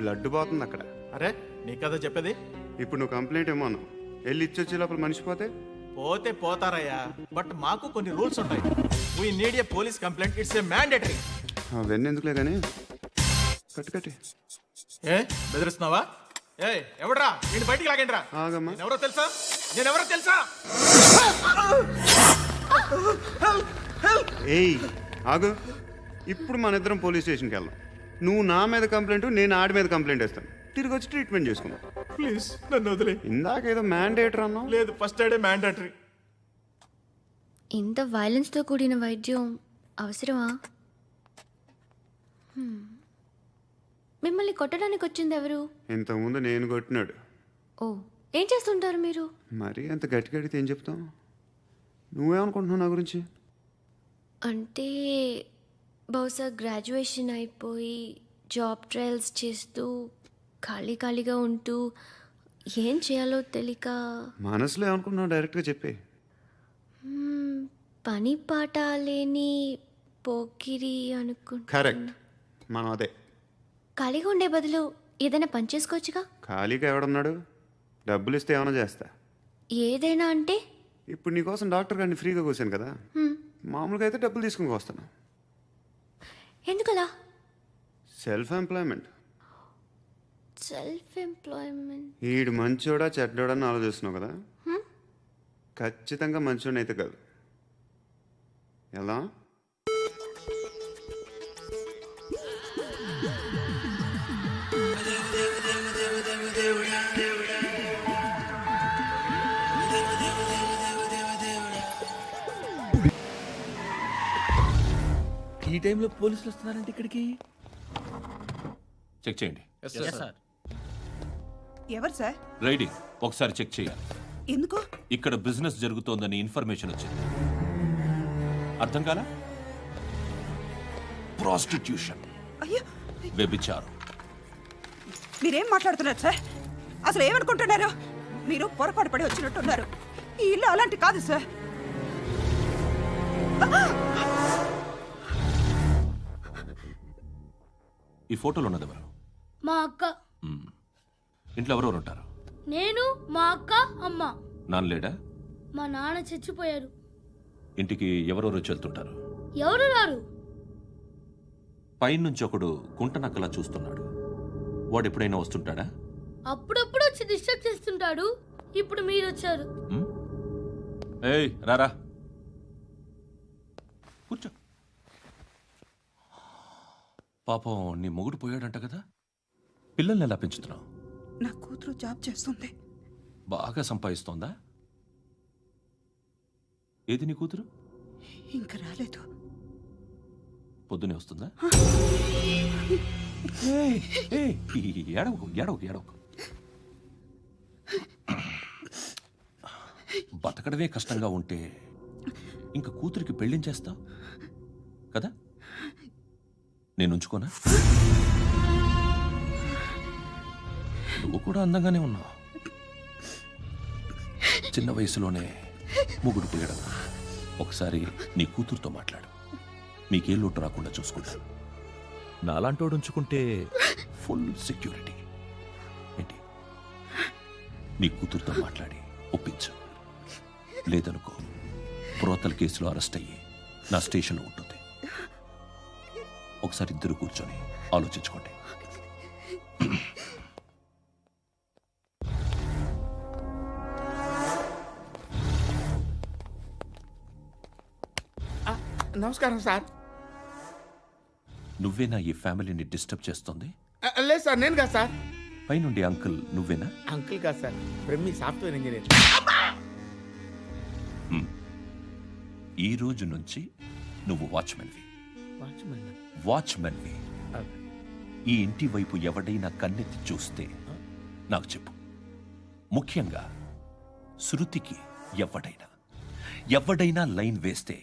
J: బ్లడ్ పోతుంది అక్కడ.
F: అరే నీ కదా చెప్పేది.
J: ఇప్పుడు నువ్వు కంప్లైంట్ ఏమో అన్నావు, వెళ్ళి ఇచ్చొచ్చే లోపల మనిషి పోతే
F: పోతే పోతారయ్యా, బట్ మాకు కొన్ని రూల్స్ ఉంటాయి. We need a police complaint, it's a mandatory.
J: అవన్నీ ఎందుకులే కానీ కట్టి
F: ఏ బెదిరిస్తున్నావా? ఏ ఎవడ్రా నేను బయటికి లాగండిరా.
J: ఆగమ్మా.
F: ఎవరో తెలుసా? నేనెవరో తెలుసా?
J: ఏయ్ ఆగు, ఇప్పుడు మన ఇద్దరం పోలీస్ స్టేషన్కి వెళ్దాం. నువ్వు నా మీద కంప్లైంట్, నేను ఆడి మీద కంప్లైంట్ వేస్తాను. తిరిగి వచ్చి ట్రీట్మెంట్ చేసుకుందాం.
F: ప్లీజ్ నన్ను వదిలే.
J: ఇందాకేదో మ్యాండేటర్ అన్నావు.
F: లేదు, ఫస్ట్ ఎయిడే మ్యాండేటరీ.
N: ఇంత వైలెన్స్తో కూడిన వైద్యం అవసరమా? మిమ్మల్ని కొట్టడానికి వచ్చింది ఎవరు?
J: ఇంతకుముందు నేను కొట్టినాడు.
N: ఓ, ఏం చేస్తుంటారు మీరు?
J: మరీ అంత గట్టి గడితే ఏం చెప్తాం? నువ్వేమనుకుంటున్నావు నా గురించి?
N: అంటే బహుశా గ్రాడ్యుయేషన్ అయిపోయి జాబ్ ట్రయల్స్ చేస్తూ ఖాళీగా ఉంటూ ఏం చేయాలో తెలియక.
J: మనసులో ఏమనుకుంటున్నావు డైరెక్ట్గా చెప్పే.
N: పని పాట లేని పోకిరి అనుకుంటా.
J: కరెక్ట్, మనం అదే.
N: ఖాళీగా ఉండే బదులు ఏదైనా పని చేసుకోవచ్చుగా.
J: ఖాళీగా ఎవడున్నాడు? డబ్బులు ఇస్తే ఏమైనా చేస్తా.
N: ఏదైనా అంటే?
J: ఇప్పుడు నీకోసం డాక్టర్ గారిని ఫ్రీగా కూర్చాను కదా, మామూలుగా అయితే డబ్బులు తీసుకుని వస్తాను.
N: ఎందుకలా?
J: Self employment.
N: Self employment.
J: ఈడు మంచోడా చెడ్డోడా అని ఆలోచిస్తున్నావు కదా, ఖచ్చితంగా మంచోడని అయితే కాదు. ఎలా?
G: ఈ టైంలో పోలీసులు వస్తున్నారంటే ఇక్కడికి.
C: చెక్ చేయండి.
B: ఎవరు సార్?
C: రైడింగ్ ఒకసారి చెక్ చేయాలి.
B: ఎందుకు?
C: ఇక్కడ బిజినెస్ జరుగుతోందని ఇన్ఫర్మేషన్ వచ్చింది. అర్థం కాలా? ప్రాస్టిట్యూషన్,
B: అయ్యో,
C: వ్యభిచారం.
B: మీరేం మాట్లాడుతున్నారు సార్? అసలు ఏమనుకుంటున్నారు? మీరు పొరపాటు పడి వచ్చినట్టున్నారు. ఈ ఇల్లు అలాంటి కాదు సార్.
C: ఈ ఫోటోలో ఉన్నది ఎవరు?
A: మా అక్క.
C: ఇంట్లో ఎవరెవరు ఉంటారు?
A: నేను, మా అక్క, అమ్మ.
C: నాన్న లేడా?
A: మా నాన్న చచ్చిపోయారు.
C: ఇంటికి ఎవరెవరు వచ్చి వెళ్తుంటారు?
A: ఎవరు రారు.
C: పైనుంచి ఒకడు గుంట నక్కలా చూస్తున్నాడు. వాడు ఎప్పుడైనా వస్తుంటాడా?
A: అప్పుడప్పుడు వచ్చి డిస్టర్బ్ చేస్తుంటాడు. ఇప్పుడు మీరు వచ్చారు.
C: ఏయ్ రారా, కూర్చో. పాపం నీ మొగుడు పోయాడంట కదా, పిల్లల్ని ఎలా పెంచుతున్నావు?
B: నా కూతురు జాబ్ చేస్తుంది.
C: బాగా సంపాదిస్తోందా? ఏది నీ కూతురు?
B: ఇంకా రాలేదు.
C: పొద్దునే వస్తుందా? ఏయ్, ఏయ్, ఏడవకు ఏడవకు ఏడవకు. బతకడమే కష్టంగా ఉంటే ఇంకా కూతురికి పెళ్ళించేస్తావు కదా? నేను ఉంచుకోనా? నువ్వు కూడా అందంగానే ఉన్నావు. చిన్న వయసులోనే ముగ్గుడు పోయడం. ఒకసారి నీ కూతురుతో మాట్లాడు, మీకే లోటు రాకుండా చూసుకుంటాను. నాలాంటోడు ఉంచుకుంటే ఫుల్ సెక్యూరిటీ. ఏంటి? నీ కూతురుతో మాట్లాడి ఒప్పించు. లేదనుకో, ప్రోతల కేసులో అరెస్ట్ అయ్యి నా స్టేషన్లో ఉంటుంది. ఒకసారి ఇద్దరు కూర్చొని ఆలోచించుకోండి.
G: నమస్కారం సార్.
C: నువ్వేనా ఈ ఫ్యామిలీని డిస్టర్బ్ చేస్తుంది?
G: లేదు సార్, నేను కాదు సార్.
C: పైనుండి అంకుల్ నువ్వేనా?
G: అంకుల్ కాదు సార్, బ్రహ్మి సాఫ్ట్వేర్ ఇంజనీర్. ఈ
C: రోజు నుంచి నువ్వు వాచ్మెన్వి.
G: వాచ్మెన్?
C: వాచ్మెన్వి. ఈ ఇంటి వైపు ఎవడైనా కన్నెత్తి చూస్తే నాకు చెప్పు. ముఖ్యంగా శృతికి ఎవడైనా లైన్ వేస్తే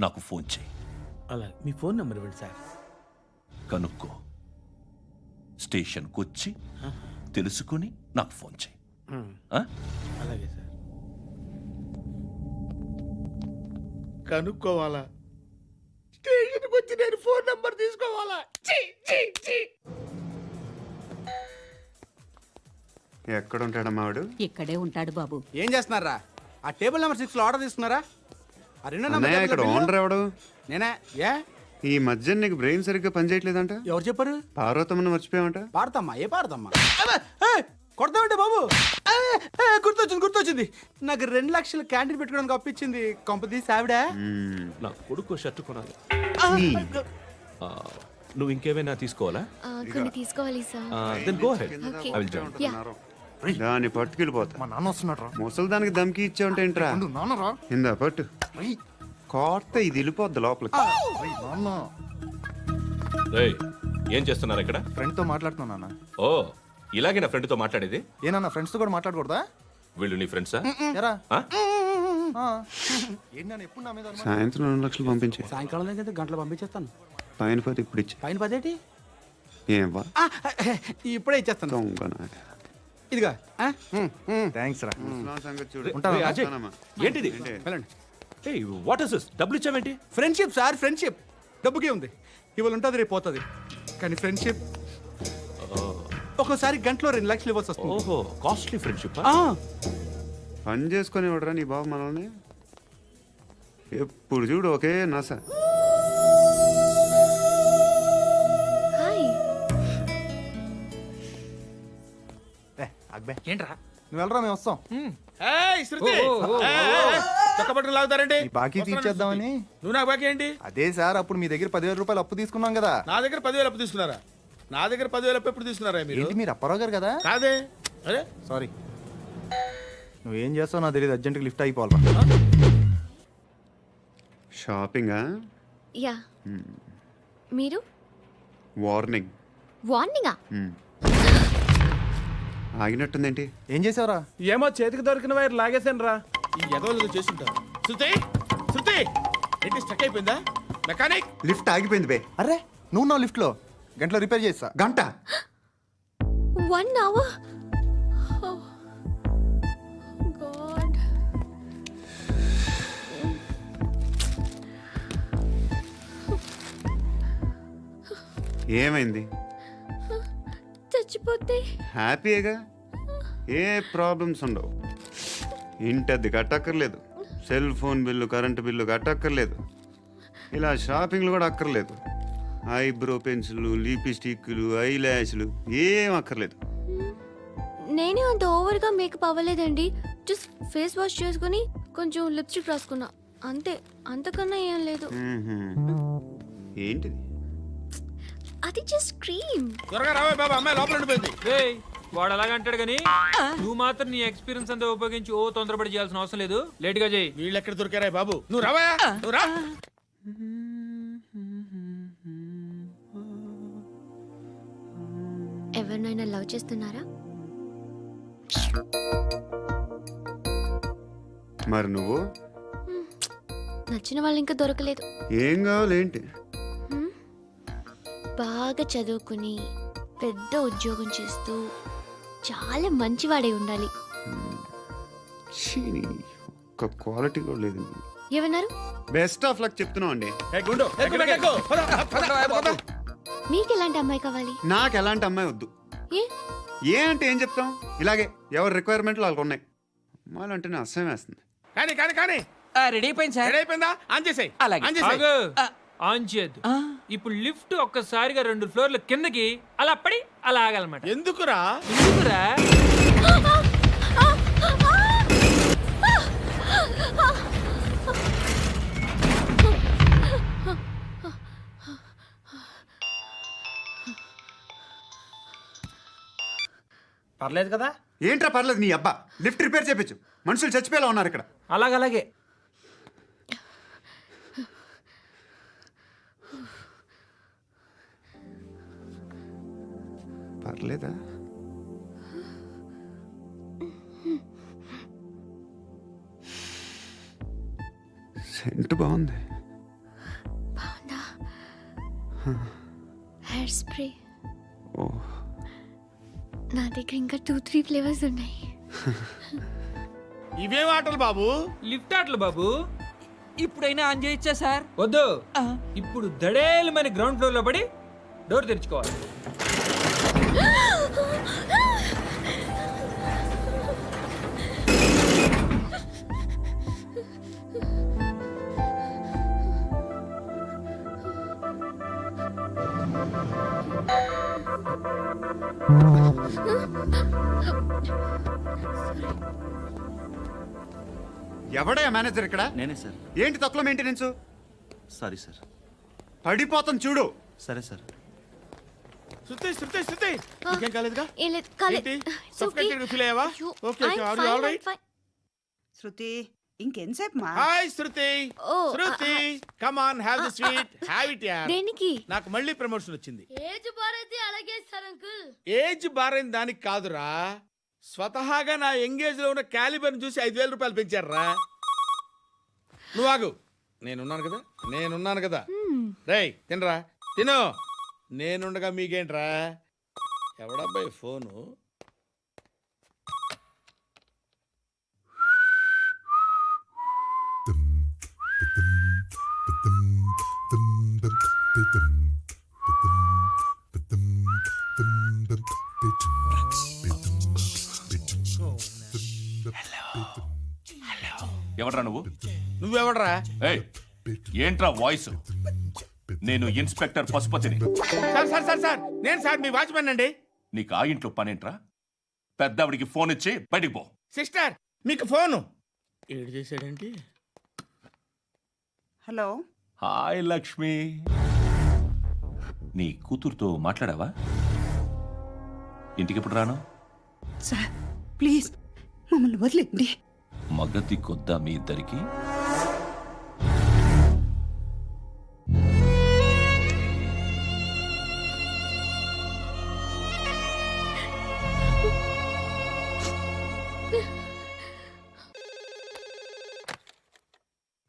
C: నాకు ఫోన్ చేయి.
G: అలా మీ ఫోన్ నెంబర్ ఇవ్వండి సార్.
C: కనుక్కో, స్టేషన్కి వచ్చి తెలుసుకుని నాకు ఫోన్ చేయి. ఆ?
G: అలాగే సార్. కనుక్కోవాలా? స్టేషన్కి వచ్చి నేను ఫోన్ నంబర్ తీసుకోవాలా? ఛీ, ఛీ, ఛీ.
J: ఎక్కడ ఉంటాడమ్మా వాడు?
B: ఇక్కడే ఉంటాడు బాబు.
E: ఏం చేస్తున్నారా? ఆ టేబుల్ నెంబర్ 6 లో ఆర్డర్ తీసుకున్నారా? ఆ రెండో
J: అన్నయ్య, ఇక్కడ
E: నెంబర్
J: ఓనర్ ఎవడు?
E: నేనే. ఏ
J: ఈ మధ్య నీకు బ్రెయిన్ సరిగ్గా పనిచేయట్లేదంట.
E: ఎవరు చెప్పారు?
J: పార్వతమ్మను మర్చిపోయామంట.
E: పాడతామ్మా? ఏ పాడతామ్మా? కొడతామంటే బాబు. గుర్తొచ్చింది. నాకు 2 లక్షలు క్యాంటీన్ పెట్టుకోవడానికి అప్పించింది కొంపదీసి ఆవిడ.
C: నా కొడుకు షర్టు కొనాలి. నువ్వు ఇంకేమైనా తీసుకోవాలా?
N: కొన్ని తీసుకోవాలి sir.
C: Then go ahead.
N: Okay.
C: I will join.
J: దాన్ని పట్టుకెళ్ళిపోతా.
I: మా నాన్న వస్తున్నాడు రా.
J: ముసలి దానికి దమ్కి ఇచ్చావంటే ఏంట్రా?
I: నాన్న రా.
J: ఇందా పట్టు. కోర్త ఇది వెళ్ళిపోద్ది లోపలికి.
I: నాన్న
C: రేయ్, ఏం చేస్తున్నారు ఇక్కడ?
I: ఫ్రెండ్తో మాట్లాడుతున్నా నాన్న.
C: ఓ, ఇలాగే నా ఫ్రెండ్తో మాట్లాడేది?
I: ఏనా ఫ్రెండ్స్తో కూడా మాట్లాడకూడదా?
C: వీళ్ళు నీ ఫ్రెండ్సా?
I: ఎరా
C: ఆ?
I: ఏంటి నాన్న ఎప్పుడు నా మీద అనుమానం?
J: సాయంత్రం 2 లక్షలు పంపించే.
E: సాయంకాలం దగ్గర గంటలు పంపించేస్తాను.
J: పైన 10 ఇప్పుడు ఇచ్చే.
E: పైన 10 ఏంటి?
J: ఏం వా
E: ఇప్పుడే ఇచ్చేస్తాను.
J: దొంగ నాయ.
E: ఇదిగా
I: థ్యాంక్స్ రా.
J: ముసలాం సంగతి చూడు.
C: రేయ్, అజయ్, ఏంటిది?
E: వెళ్ళండి.
C: ఏయ్, వాట్ ఇస్ దిస్? డబ్బులు ఇచ్చావేంటి?
E: Friendship sir, friendship. డబ్బుకే ఉంది. ఇవాళ ఉంటుంది, రేపు పోతుంది. కానీ ఫ్రెండ్షిప్ ఒక్కోసారి గంటలో 2 లక్షలు ఇవ్వాల్సి వస్తుంది.
C: ఓహో, కాస్ట్లీ ఫ్రెండ్షిప్.
J: పని చేసుకొని ఇవ్వడరా నీ బాబు మనల్ని? ఎప్పుడు చూడు ఒకే నస.
N: హాయ్.
I: అక్బే
E: ఏంట్రా?
I: నువ్వు వెళ్ళరా, మేము వస్తాం.
G: ఏయ్, శృతి! చక్కబట్టలు లాగుతారండి.
I: ఈ బాకీ తీర్చేద్దామని.
G: నువ్వు నాకు బాకీ ఏంటి?
I: అదే సార్, అప్పుడు మీ దగ్గర 10,000 రూపాయలు అప్పు తీసుకున్నాం కదా.
G: నా దగ్గర 10,000 అప్పు తీసుకున్నారా? నా దగ్గర 10,000 అప్పు ఎప్పుడు తీసుకున్నారా మీరు?
I: ఏంటి మీరు అప్పారావు గారు కదా?
G: కాదే. అరే,
I: సారీ. నువ్వేం చేస్తావు నాకు తెలియదు, అర్జెంట్గా లిఫ్ట్ అయిపోవాలి.
J: షాపింగా?
N: యా. మీరు
J: వార్నింగ్.
N: వార్నింగా?
J: ఆగినట్టుందేంటి?
I: ఏం చేసావురా?
E: ఏమో చేతికి దొరికిన వైర్ లాగేసాను రా.
G: ఈ ఎదవలు చేస్తుంటారు. శృతి, శృతి, ఏంటి స్టక్ అయిపోయిందా? మెకానిక్!
J: లిఫ్ట్ ఆగిపోయింది బే.
I: అరే నువ్వు నా లిఫ్ట్లో గంటలో రిపేర్ చేస్తా.
J: గంట?
N: 1 hour? Oh, God.
J: ఏమైంది?
N: చచ్చిపోతే
J: హ్యాపీగా, ఏ ప్రాబ్లమ్స్ ఉండవు. ఇంటద్ది కట్టక్కర్లేదు, cell phone bill, current bill కట్టక్కర్లేదు, ఇలా షాపింగ్లు కూడా అక్కర్లేదు. ఐబ్రో పెన్సిల్లు, లిప్స్టిక్లు, ఐ ల్యాష్లు ఏం అక్కర్లేదు.
N: నేనే అంత ఓవర్గా మేకప్ అవ్వలేదండి. జస్ట్ ఫేస్ వాష్ చేసుకుని కొంచెం లిప్స్టిక్ రాసుకున్నా అంతే. అంతకన్నా ఏం లేదు.
J: ఏంటిది?
N: అది జస్ట్ క్రీమ్.
G: త్వరగా రావే బాబా, అమ్మాయి లోపల ఉండిపోయింది.
F: వాడు అలాగంటాడు కానీ నువ్వు మాత్రం నీ ఎక్స్పీరియన్స్ అంతా ఉపయోగించి తొందరపడి చేయాల్సిన అవసరం లేదు. లేట్ గా చేయి.
G: వీళ్ళు ఎక్కడ దొరికారా బాబు? నువ్వు రావా, నువ్వు రా.
N: ఎవరినైనా లవ్ చేస్తున్నారా?
J: మరి నువ్వు?
N: నచ్చిన వాళ్ళు ఇంకా దొరకలేదు.
J: ఏం కావాలేంటి?
N: బాగా చదువుకుని పెద్ద ఉద్యోగం చేస్తూ చాలా మంచివాడే ఉండాలి.
J: ఒక్క క్వాలిటీ కూడా లేదు.
N: ఏమన్నారు?
J: బెస్ట్ ఆఫ్ లక్ చెప్తున్నావు అండి.
N: మీకు ఎలాంటి అమ్మాయి కావాలి?
J: నాకు ఎలాంటి అమ్మాయి వద్దు. ఏ అంటే ఏం చెప్తాం? ఇలాగే ఎవరి రిక్వైర్మెంట్లు వాళ్ళకు ఉన్నాయి. అమ్మాయిలు అంటేనే అసహ్యం వేస్తుంది.
G: కానీ కానీ కానీ
E: రెడీ అయిపోయింది సార్.
G: రెడీ అయిపోయిందా? ఆన్ చేసేయ్. ఆన్ చేసేయ్.
F: ఆన్ చేయద్దు. ఇప్పుడు లిఫ్ట్ ఒక్కసారిగా 2 ఫ్లోర్ల కిందకి అలా పడి అలా ఆగాలన్నమాట.
G: ఎందుకురా?
F: ఎందుకురా?
E: పర్లేదు కదా?
J: ఏంట్రా పర్లేదు నీ అబ్బా. లిఫ్ట్ రిపేర్ చేయించు. మనుషులు చచ్చిపోయేలా ఉన్నారు ఇక్కడ.
E: అలాగే.
J: పర్లేదా? సెంట్ బాగుంది.
N: బాగుందా? హెయిర్ స్ప్రే
J: ఓ,
N: నా దగ్గర ఇంకా 2-3 ఫ్లేవర్స్ ఉన్నాయి.
G: ఇవేం ఆటలు బాబు?
O: లిఫ్ట్ ఆటలు బాబు. ఇప్పుడైనా ఆన్ చేయొచ్చా సార్? వద్దు. ఇప్పుడు దడేలు మన గ్రౌండ్ ఫ్లోర్ లో పడి డోర్ తెరుచుకోవాలి.
J: ఎవడయ్యా మేనేజర్ ఇక్కడ?
K: నేనే సార్.
J: ఏంటి తక్కువ మెయింటెనెన్స్?
K: Sorry sir.
J: పడిపోతాం చూడు.
K: సరే సార్.
G: శృతి నీకేం కాలేదుగా?
N: ఏం లేదు, కాలేదు.
G: ఏంటి?
N: It's okay.
G: Suffocated feel అయ్యావా?
N: అయ్యో,
G: Okay,
N: I'm
G: are you
N: fine,
G: all right?
N: I'm fine.
B: శృతి ఇంకెంతసేపు మా?
G: Hi Shruti.
N: Oh,
G: Shruti come on have the sweet. Have it యార్.
N: దేనికి?
G: నాకు మళ్ళీ ప్రమోషన్ వచ్చింది.
A: ఏజ్ బారైతే అలాగే సార్ అంకుల్.
G: ఏజ్ బారైన దానికి కాదురా, స్వతహాగా నా ఎంగేజ్ లో ఉన్న క్యాలిబర్ చూసి 5,000 రూపాయలు పెంచారా. నువ్వు ఆగు, నేనున్నాను కదా. రేయ్ తినరా, తిను. నేనుండగా మీకేంట్రా? ఎవడబ్బాయి ఫోను?
C: ఎవడ్రా నువ్వు?
G: నువ్వెవడరా?
C: ఏయ్, ఏంట్రా వాయిస్? నేను ఇన్స్పెక్టర్ పశుపతిని.
G: సార్ నేను సార్ మీ వాచ్మెన్ అండి.
C: నీకు ఆ ఇంట్లో పనేంట్రా? పెద్దవిడికి ఫోన్ ఇచ్చి బయటికి పో.
G: సిస్టర్ మీకు ఫోను. ఏడు చేశాడేంటి?
B: హలో.
C: హాయ్ లక్ష్మి. నీ కూతురుతో మాట్లాడావా? ఇంటికి ఎప్పుడు రాను?
B: సార్ ప్లీజ్ మమ్మల్ని వదిలేండి.
C: మగతి కొద్దా మీ ఇద్దరికి?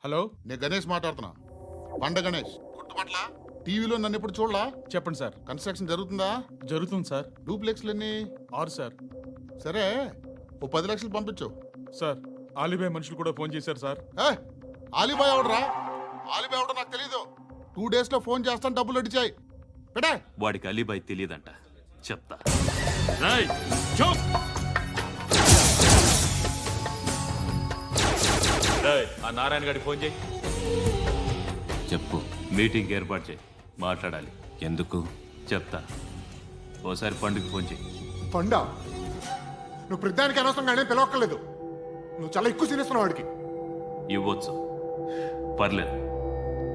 G: హలో,
D: నేను గణేష్ మాట్లాడుతున్నా. బండ గణేష్ గుర్తుపట్ల? టీవీలో నన్ను ఎప్పుడు చూడలా?
G: చెప్పండి సార్.
D: కన్స్ట్రక్షన్ జరుగుతుందా?
G: జరుగుతుంది సార్.
D: డూప్లెక్స్లు ఎన్ని?
G: 6 సార్.
D: సరే, ఓ 10 లక్షలు పంపించు.
G: సార్ ఆలిబాయ్ మనుషులు కూడా ఫోన్ చేశారు సార్.
D: ఆలిబాయ్ ఎవడరా? ఆలిబాయ్ ఎవడో నాకు తెలీదు. 2 days లో ఫోన్ చేస్తాను, డబ్బులు అడిచాయి పెడే.
K: వాడికి అలీబాయ్ తెలియదంట, చెప్తా. ఆ నారాయణ గారికి ఫోన్ చేయి. చెప్పు. మీటింగ్ ఏర్పాటు చేయి, మాట్లాడాలి. ఎందుకు చెప్తా. ఓసారి పండుగ ఫోన్ చేయి.
E: పండా నువ్వు ప్రతిదానికి అనవసరంగానే పిలవక్కర్లేదు. నువ్వు చాలా ఎక్కువ సీనిస్తున్నావు వాడికి.
K: ఇవ్వచ్చు, పర్లేదు.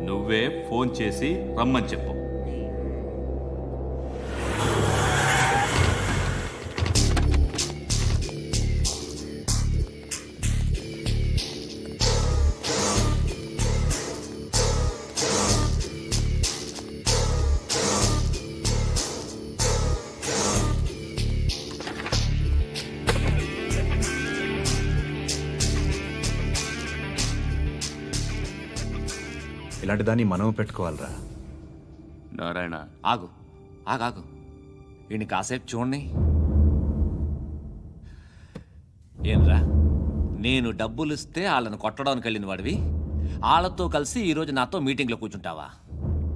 K: నువ్వే ఫోన్ చేసి రమ్మని చెప్పు.
I: ఇలాంటి దాన్ని మనం పెట్టుకోవాలరా.
K: నారాయణ
P: ఆగు ఆగాగు, వీడిని కాసేపు చూడండి. ఏంరా, నేను డబ్బులు ఇస్తే వాళ్ళని కొట్టడానికి వెళ్ళిన వాడివి, వాళ్ళతో కలిసి ఈరోజు నాతో మీటింగ్లో కూర్చుంటావా?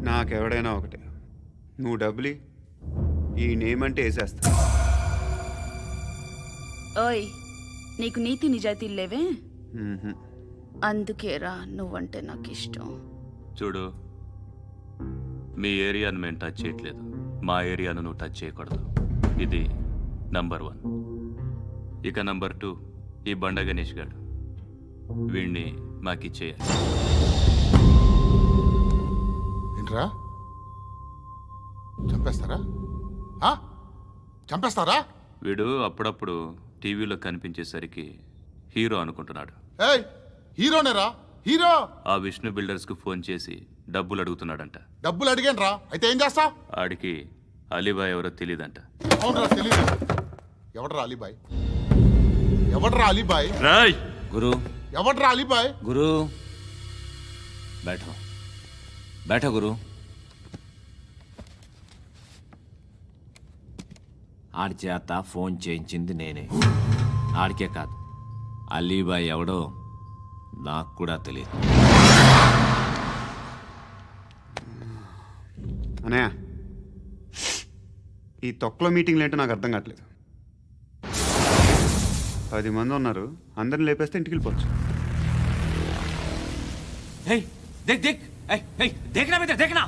J: నాకెవడైనా ఒకటే. నువ్వు డబ్బులి, ఈ నేమ్ అంటే వేసేస్తా.
H: ఓయ్, నీకు నీతి నిజాయితీలు లేవే? అందుకేరా నువ్వంటే నాకు ఇష్టం.
K: చూడు, మీ ఏరియాను మేము టచ్ చేయట్లేదు, మా ఏరియాను నువ్వు టచ్ చేయకూడదు. ఇది నంబర్ 1. ఇక నంబర్ 2, ఈ బండ గణేష్ గారు, వీణ్ణి మాకిచ్చేయాలి.
D: ఏంట్రా, చంపేస్తారా? చంపేస్తారా?
K: వీడు అప్పుడప్పుడు టీవీలో కనిపించేసరికి హీరో అనుకుంటున్నాడు.
D: ఏయ్, హీరోనేరా, హీరో.
K: ఆ విష్ణు బిల్డర్స్ కు ఫోన్ చేసి డబ్బులు అడుగుతున్నాడంట.
D: డబ్బులు అడిగాను రా, అయితే ఏం చేస్తా?
K: ఆడికి అలీబాయ్ ఎవరో తెలియదంట.
D: అవునరా తెలీదు. ఎవడరా అలీబాయ్? ఎవడరా అలీబాయ్?
K: రాయ్
P: గురు
D: ఎవడరా అలీబాయ్?
P: గురు बैठो बैठो గురు. ఆడి చేత ఫోన్ చేయించింది నేనే. ఆడికే కాదు, అలీబాయ్ ఎవడో నాకు కూడా తెలియదు.
J: అనయ్య, ఈ తొక్కలో మీటింగ్లు ఏంటో నాకు అర్థం కావట్లేదు. 10 మంది ఉన్నారు, అందరిని లేపేస్తే ఇంటికి వెళ్ళిపోవచ్చు.
P: దేక్ దేక్ దేఖనా బేటా దేఖనా.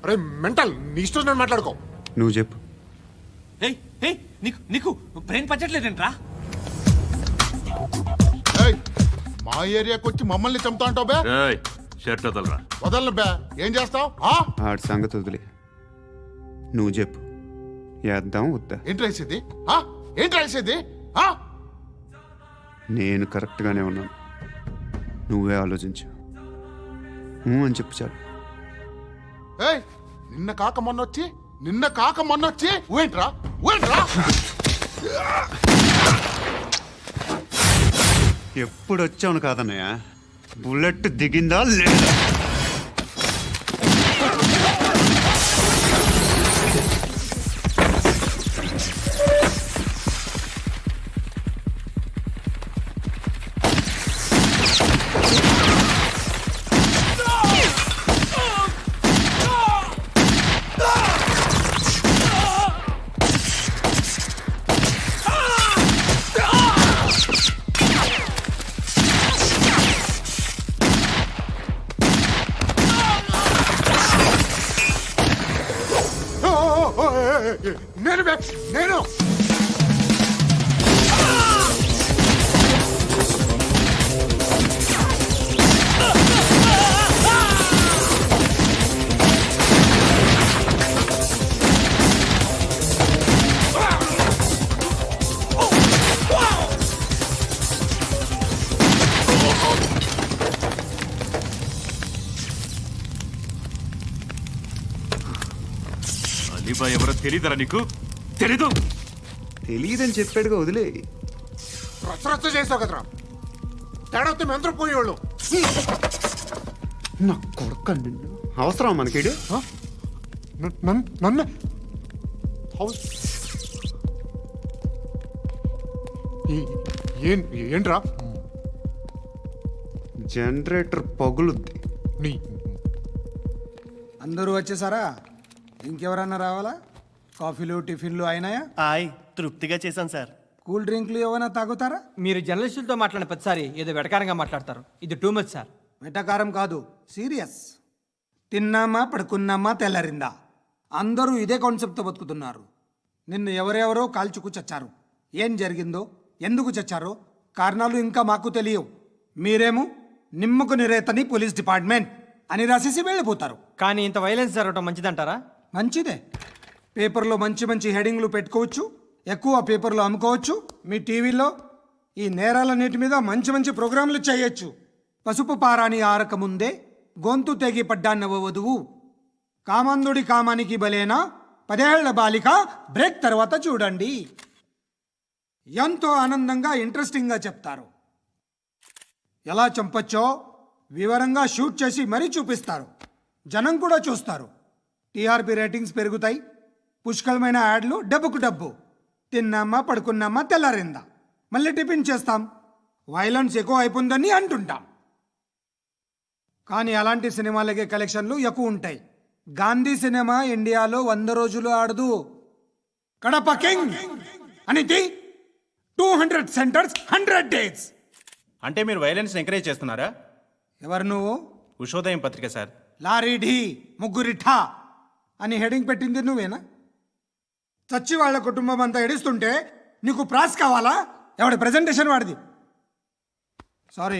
E: అరే మెంటల్, నీ ఇష్టం నేను మాట్లాడుకో.
J: నువ్వు చెప్పు.
P: నీకు నీకు బ్రెయిన్ పచ్చట్లేదంట్రా?
D: ఏయ్, మా ఏరియాకి వచ్చి మమ్మల్ని చంపుతా అంటావు బే?
K: రాయ్ షర్ట్ వదలరా.
D: వదలను బే. ఏం చేస్తావు?
J: ఆడి సంగతి వదిలే, నువ్వు చెప్పు. వేద్దాం వద్దా?
D: ఏంటి రాసేది? ఏంటి రాసేది?
J: నేను కరెక్ట్గానే ఉన్నాను, నువ్వే ఆలోచించు. అని చెప్పు చాలు.
D: ఏయ్, నిన్న కాక మొన్నొచ్చి ఊయంట్రా.
J: ఎప్పుడు వచ్చావును కాదన్నయ్య, బుల్లెట్ దిగిందా లేదా?
E: నేను
K: అలీబాయ్ ఎవరో తెలీదరా నీకు? తెలీదు?
J: తెలియదని చెప్పాడుగా, వదిలే.
E: రచ్చ చేసావు కదరా, తేడా వస్తే మెంతరం పోయేవాళ్ళు.
J: నా కొడుకు అవసరం మనకిడు.
E: నన్ను ఏంట్రా?
J: జనరేటర్ పగులుద్ది.
E: నీ
M: అందరూ వచ్చేసారా? ఇంకెవరన్నా రావాలా? కాఫీలు టిఫిన్లు అయినాయా?
L: తృప్తిగా చేశాను సార్.
M: కూల్ డ్రింక్లు ఏమైనా తాగుతారా?
O: మీరు జర్నలిస్టులతో మాట్లాడిన ప్రతిసారి ఏదో వెటకారంగా మాట్లాడతారు. ఇది టూ మచ్ సార్.
M: వెటకారం కాదు, సీరియస్. తిన్నామా పడుకున్నామా తెల్లరిందా, అందరూ ఇదే కాన్సెప్ట్తో బతుకుతున్నారు. నిన్న ఎవరెవరో కాల్చుకు చచ్చారు. ఏం జరిగిందో, ఎందుకు చచ్చారో కారణాలు ఇంకా మాకు తెలియవు. మీరేమో నిమ్మకు నిరేతని పోలీస్ డిపార్ట్మెంట్ అని రాసేసి వెళ్ళిపోతారు.
O: కానీ ఇంత వైలెన్స్ జరగడం మంచిదంటారా?
M: మంచిదే. పేపర్లో మంచి మంచి హెడింగ్లు పెట్టుకోవచ్చు, ఎక్కువ పేపర్లు అమ్ముకోవచ్చు. మీ టీవీలో ఈ నేరాలన్నిటి మీద మంచి మంచి ప్రోగ్రాంలు చేయొచ్చు. పసుపు పారాని ఆరక ముందే గొంతు తెగి పడ్డాన్నవ వధువు, కామందుడి కామానికి బలేనా 10 ఏళ్ల బాలిక బ్రేక్ తర్వాత చూడండి. ఎంతో ఆనందంగా ఇంట్రెస్టింగ్గా చెప్తారు. ఎలా చంపచ్చో వివరంగా షూట్ చేసి మరీ చూపిస్తారు. జనం కూడా చూస్తారు. టీఆర్పీ రేటింగ్స్ పెరుగుతాయి. పుష్కలమైన యాడ్లు, డబ్బుకు డబ్బు. తిన్నామా పడుకున్నామా తెల్లారిందా, మళ్ళీ టిఫిన్ చేస్తాం. వైలెన్స్ ఎక్కువ అయిపోయిందని అంటుంటాం. కానీ అలాంటి సినిమాలకే కలెక్షన్లు ఎక్కువ ఉంటాయి. గాంధీ సినిమా ఇండియాలో 100 రోజులు ఆడదు. కడప కింగ్ అనితి 200 సెంటర్స్ 100 డేస్.
I: అంటే మీరు వైలెన్స్ ఎంకరేజ్ చేస్తున్నారా?
M: ఎవరు నువ్వు?
I: ఉషోదయం పత్రిక సార్.
M: లారీ ఢీ ముగ్గురిఠా అని హెడింగ్ పెట్టింది నువ్వేనా? చచ్చి వాళ్ళ కుటుంబం అంతా ఎడుస్తుంటే నీకు ప్రాస్ కావాలా? ఎవడి ప్రజెంటేషన్ వాడిది. సారీ,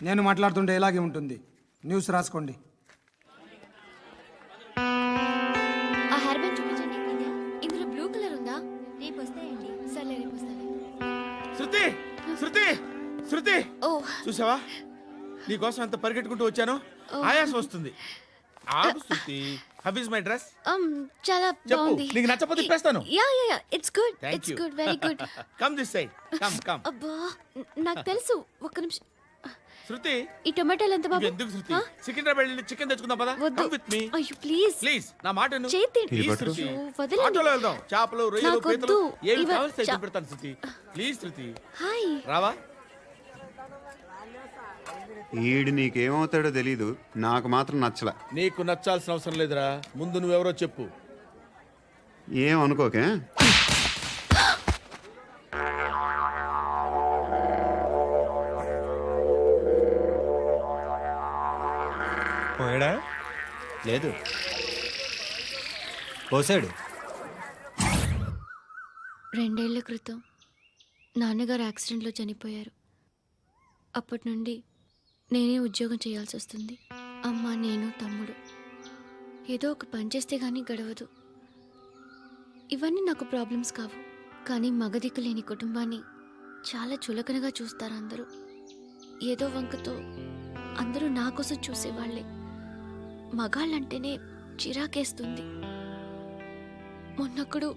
M: నేను మాట్లాడుతుంటే ఇలాగే ఉంటుంది. న్యూస్ రాసుకోండి.
N: ఆ హెయిర్ బ్యాండ్ చూపించండి. ఇందులో బ్లూ కలర్ ఉందా? రేపు వస్తాయండి. సర్లే, రేపు వస్తాను.
G: శృతి శృతి శృతి,
N: ఓ
G: చూసావా నీకోసం అంత పరిగెట్టుకుంటూ వచ్చాను. ఆయాసం వస్తుంది. ఆగు Shruti. How is my dress?
N: చాలా
G: చెప్పు.
N: బాగుంది.
G: నీకు నచ్చకపోతే తిప్పేస్తాను.
N: Yeah it's good.
G: Thank
N: it's
G: you.
N: Good, very good.
G: Come this side. Come.
N: అబ్బా నాకు తెలుసు. ఒక్క నిమిషం.
G: శృతి,
N: ఈ టొమాటోలు ఎంత బాబు?
G: ఎందుకు శృతి? సికింద్రాబాద్ వెళ్ళి చికెన్ తెచ్చుకుందాం పదా.
N: వద్దు.
G: Come with me.
N: అయ్యో ప్లీజ్.
G: ప్లీజ్ నా మాట విను.
N: చేతి
G: Please, శృతి.
N: వదలండి.
G: ఆటోలో వెళ్దాం. చేపలు, రొయ్యలు,
N: నాకు
G: పీతలు
N: వద్దు.
G: ఏమి
N: ఇవ-
G: కావాలి
N: చా-
G: పెడతాను శృతి. Please Shruti.
N: హాయ్.
G: రావా?
J: ఈడు నీకేమవుతాడో తెలీదు, నాకు మాత్రం నచ్చలా.
G: నీకు నచ్చాల్సిన అవసరం లేదురా. ముందు నువ్వెవరో చెప్పు.
J: ఏం అనుకోకే.
I: పోయాడా? లేదు, పోసాడు.
N: 2 ఏళ్ల క్రితం నాన్నగారు యాక్సిడెంట్లో చనిపోయారు. అప్పటి నుండి నేనే ఉద్యోగం చేయాల్సి వస్తుంది. అమ్మ, నేను, తమ్ముడు ఏదో ఒక పని చేస్తే కానీ గడవదు. ఇవన్నీ నాకు ప్రాబ్లమ్స్ కావు, కానీ మగదిక్కు లేని కుటుంబాన్ని చాలా చులకనగా చూస్తారు అందరూ. ఏదో వంకతో అందరూ నా కోసం చూసేవాళ్లే. మగాళ్ళంటేనే చిరాకేస్తుంది. మొన్నప్పుడు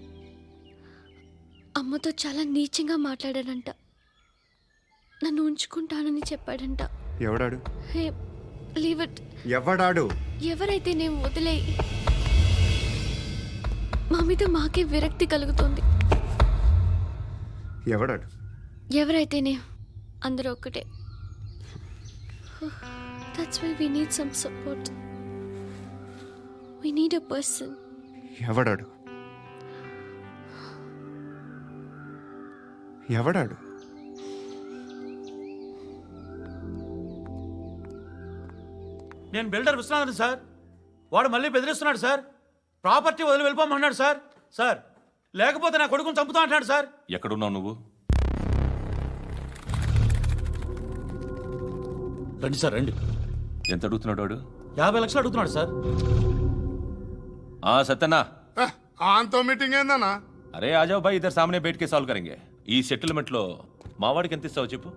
N: అమ్మతో చాలా నీచంగా మాట్లాడాడంట. నన్ను ఉంచుకుంటానని చెప్పాడంట.
J: ఎవడాడు?
N: హే, లీవ్ ఇట్.
J: ఎవడాడు?
N: ఎవరైతే నేను వదిలే. మా మీద మాకే విరక్తి కలుగుతుంది.
J: ఎవడాడు?
N: ఎవరైతేనే అందరూ ఒక్కటే. That's why we need some support. We need a person.
J: ఎవడాడు? ఎవడాడు?
Q: నేను బిల్డర్ విశ్వనాథన్ సార్. వాడు మళ్ళీ బెదిరిస్తున్నాడు సార్. ప్రాపర్టీ వదిలి వెళ్ళిపోమన్నాడు సార్. సార్, లేకపోతే నా కొడుకుని చంపుతా అంటున్నాడు సార్.
C: ఎక్కడున్నావు నువ్వు?
Q: రండి సార్, రండి.
C: ఎంత అడుగుతున్నాడు వాడు?
Q: 50 లక్షలు అడుగుతున్నాడు సార్.
C: సత్యన్నా,
D: ఆంతో మీటింగ్ ఏందన్నా?
C: అరే ఆజావ్ భాయ్, ఇద్దరు సామనే బయట కే సాల్వ్ కరెంగే. ఈ సెటిల్మెంట్ లో మావాడికి ఎంత ఇస్తావు చెప్పు.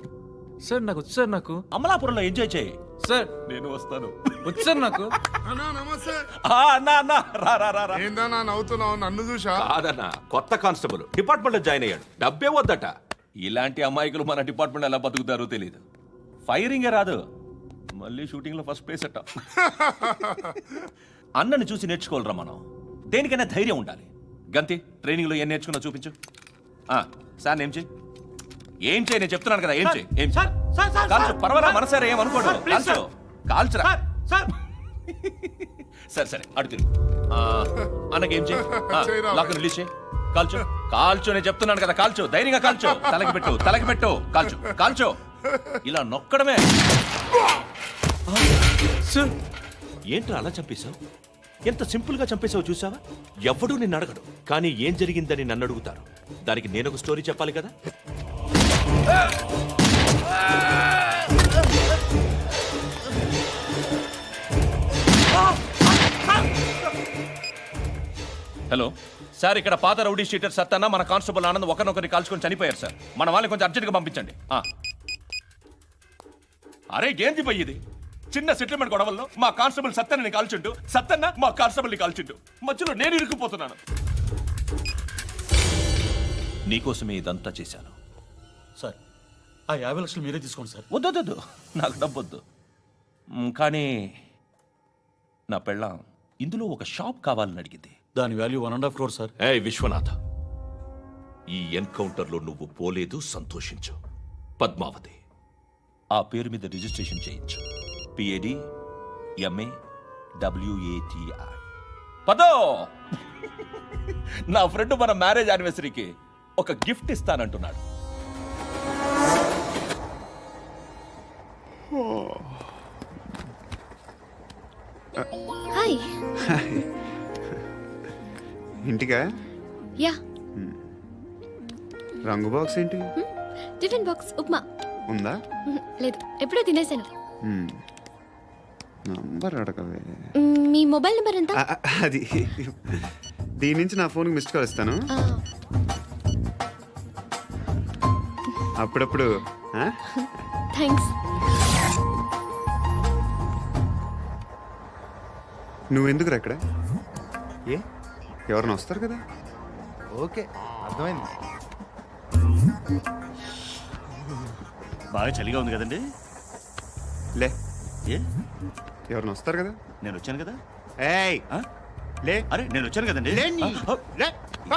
F: సార్ నాకు వచ్చు సార్. నాకు
C: అమలాపురంలో ఎంజాయ్ చేయి
F: సార్.
C: నేను వస్తాను.
F: వచ్చు సార్ నాకు.
D: అన్నా నమస్తే.
C: అన్నా అన్నా, రా రా రా రా.
D: ఏందన్నా నవ్వుతున్నావు? నన్ను చూసా?
C: కాదన్నా, కొత్త కానిస్టేబుల్ డిపార్ట్మెంట్ లో జాయిన్ అయ్యాడు. డబ్బే వద్దట. ఇలాంటి అమాయకులు మన డిపార్ట్మెంట్ ఎలా బతుకుతారో తెలియదు. ఫైరింగే రాదు, మళ్ళీ షూటింగ్ లో ఫస్ట్ ప్లేస్ అట్ట. అన్నని చూసి నేర్చుకోవాలరా మనం. దేనికైనా ధైర్యం ఉండాలి. గంతి, ట్రైనింగ్ లో ఏం నేర్చుకున్నా చూపించు. సార్ ఏం చేయి, ఏం చేయి, నేను చెప్తున్నాను కదా. ఏం చేయి, ఏం చేయి. కాల్చు, పర్వాలా, మనసారా ఏమనుకోడు. కాల్చు, కాల్చురా. సరే సరే, అడు తిరుగు. అన్నకేం చేయి, లాక్ రిలీజ్ చేయి. కాల్చు, కాల్చు, నేను చెప్తున్నాను కదా. కాల్చు, ధైర్యంగా కాల్చు. తలకి పెట్టు, తలకి పెట్టు. కాల్చు, కాల్చు. ఇలా నొక్కడమే. ఏంట్రా అలా చంపేశావు? ఎంత సింపుల్ గా చంపేశావు చూసావా? ఎవ్వడూ నిన్ను అడగడు, కానీ ఏం జరిగిందని నన్ను అడుగుతారు. దానికి నేను ఒక స్టోరీ చెప్పాలి కదా. హలో సార్, ఇక్కడ పాత రౌడీ షీటర్ సత్తన్న, మన కానిస్టేబుల్ ఆనంద్ ఒకరినొకరిని కాల్చుకొని చనిపోయారు సార్. మన వాళ్ళని కొంచెం అర్జెంట్గా పంపించండి. అరే ఏంది పోయి ఇది? చిన్న సెటిల్మెంట్ గొడవల్లో మా కానిస్టేబుల్ సత్తన్నని కాల్చుంటూ, సత్తన్న మా కానిస్టేబుల్ని కాల్చుంటూ, మధ్యలో నేను ఇరుక్కుపోతున్నాను. నీకోసమే ఇదంతా చేశాను
Q: సార్. ఆ 50 లక్షలు మీరే తీసుకోండి సార్.
C: వద్దొద్దు, నాకు డబ్బొద్దు. కానీ నా పెళ్ళాం ఇందులో ఒక షాప్ కావాలని అడిగింది.
Q: దాని వాల్యూ 1.5 crore సార్.
C: ఏ విశ్వనాథ, ఈ ఎన్కౌంటర్లో నువ్వు పోలేదు, సంతోషించు. పద్మావతి ఆ పేరు మీద రిజిస్ట్రేషన్ చేయించు. PAD MA WATI. పదో, నా ఫ్రెండ్ మన మ్యారేజ్ యానివర్సరీకి ఒక గిఫ్ట్ ఇస్తానంటున్నాడు.
N: హాయ్.
J: ఇంటికా?
N: యా.
J: రంగు బాక్స్ ఏంటి?
N: Tiffin box upma.
J: ఉందా?
N: లేదు, ఎప్పుడో తినేసాను.
J: నంబర్ అడగవే.
N: మీ మొబైల్ నెంబర్ ఎంత?
J: అది దీని నుంచి నా ఫోన్కి మిస్డ్ కాల్ ఇస్తాను. అప్పుడప్పుడు.
N: థ్యాంక్స్.
J: నువ్వెందుకు అక్కడ?
I: ఏ
J: ఎవరైనా వస్తారు కదా.
I: ఓకే అర్థమైంది.
K: బాగా చలిగా ఉంది కదండి.
J: లే,
K: ఏ
J: ఎవరైనా వస్తారు కదా.
K: నేను వచ్చాను కదా.
J: ఏయ్ లే,
K: అరే నేను వచ్చాను కదండి.
J: లే నీ. లే.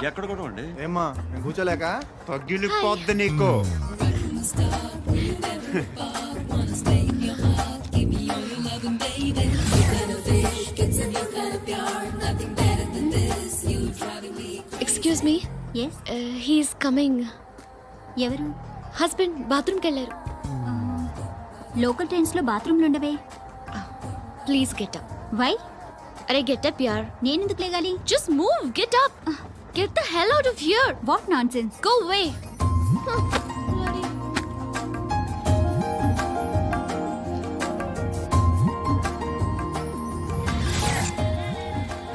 K: ఎక్కడ కూడా అండి.
I: ఏమ్మా నేను కూర్చోలేక
J: పగిలిపోద్ది నీకు.
N: Excuse me, he's coming.
R: ఎవరు?
N: హస్బెండ్ బాత్రూమ్కి వెళ్ళారు.
R: లోకల్ ట్రైన్స్లో బాత్రూమ్లు ఉండవే.
N: Please get up.
R: వై?
N: అరే గెట్ అప్ యార్.
R: నేనెందుకు లేగాలి?
N: Just move, get up. Get the hell out of here.
R: What nonsense.
N: Go away.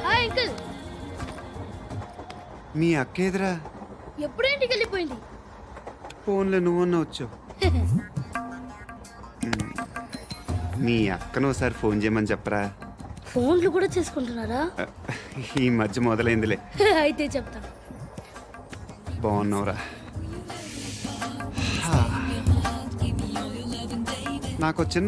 N: Hi uncle.
J: మీ అక్క ఎదురా.
A: ఎప్పుడు ఇంటికి వెళ్ళిపోయింది?
J: ఫోన్లో నువ్వన్నా వచ్చావు. మీ అక్కను ఒకసారి ఫోన్ చేయమని చెప్పరా.
A: ఫోన్లు కూడా చేసుకుంటున్నారా?
J: ఈ మధ్య మొదలైందిలే.
A: అయితే చెప్తా.
J: బాగున్నావురా. నాకు చిన్న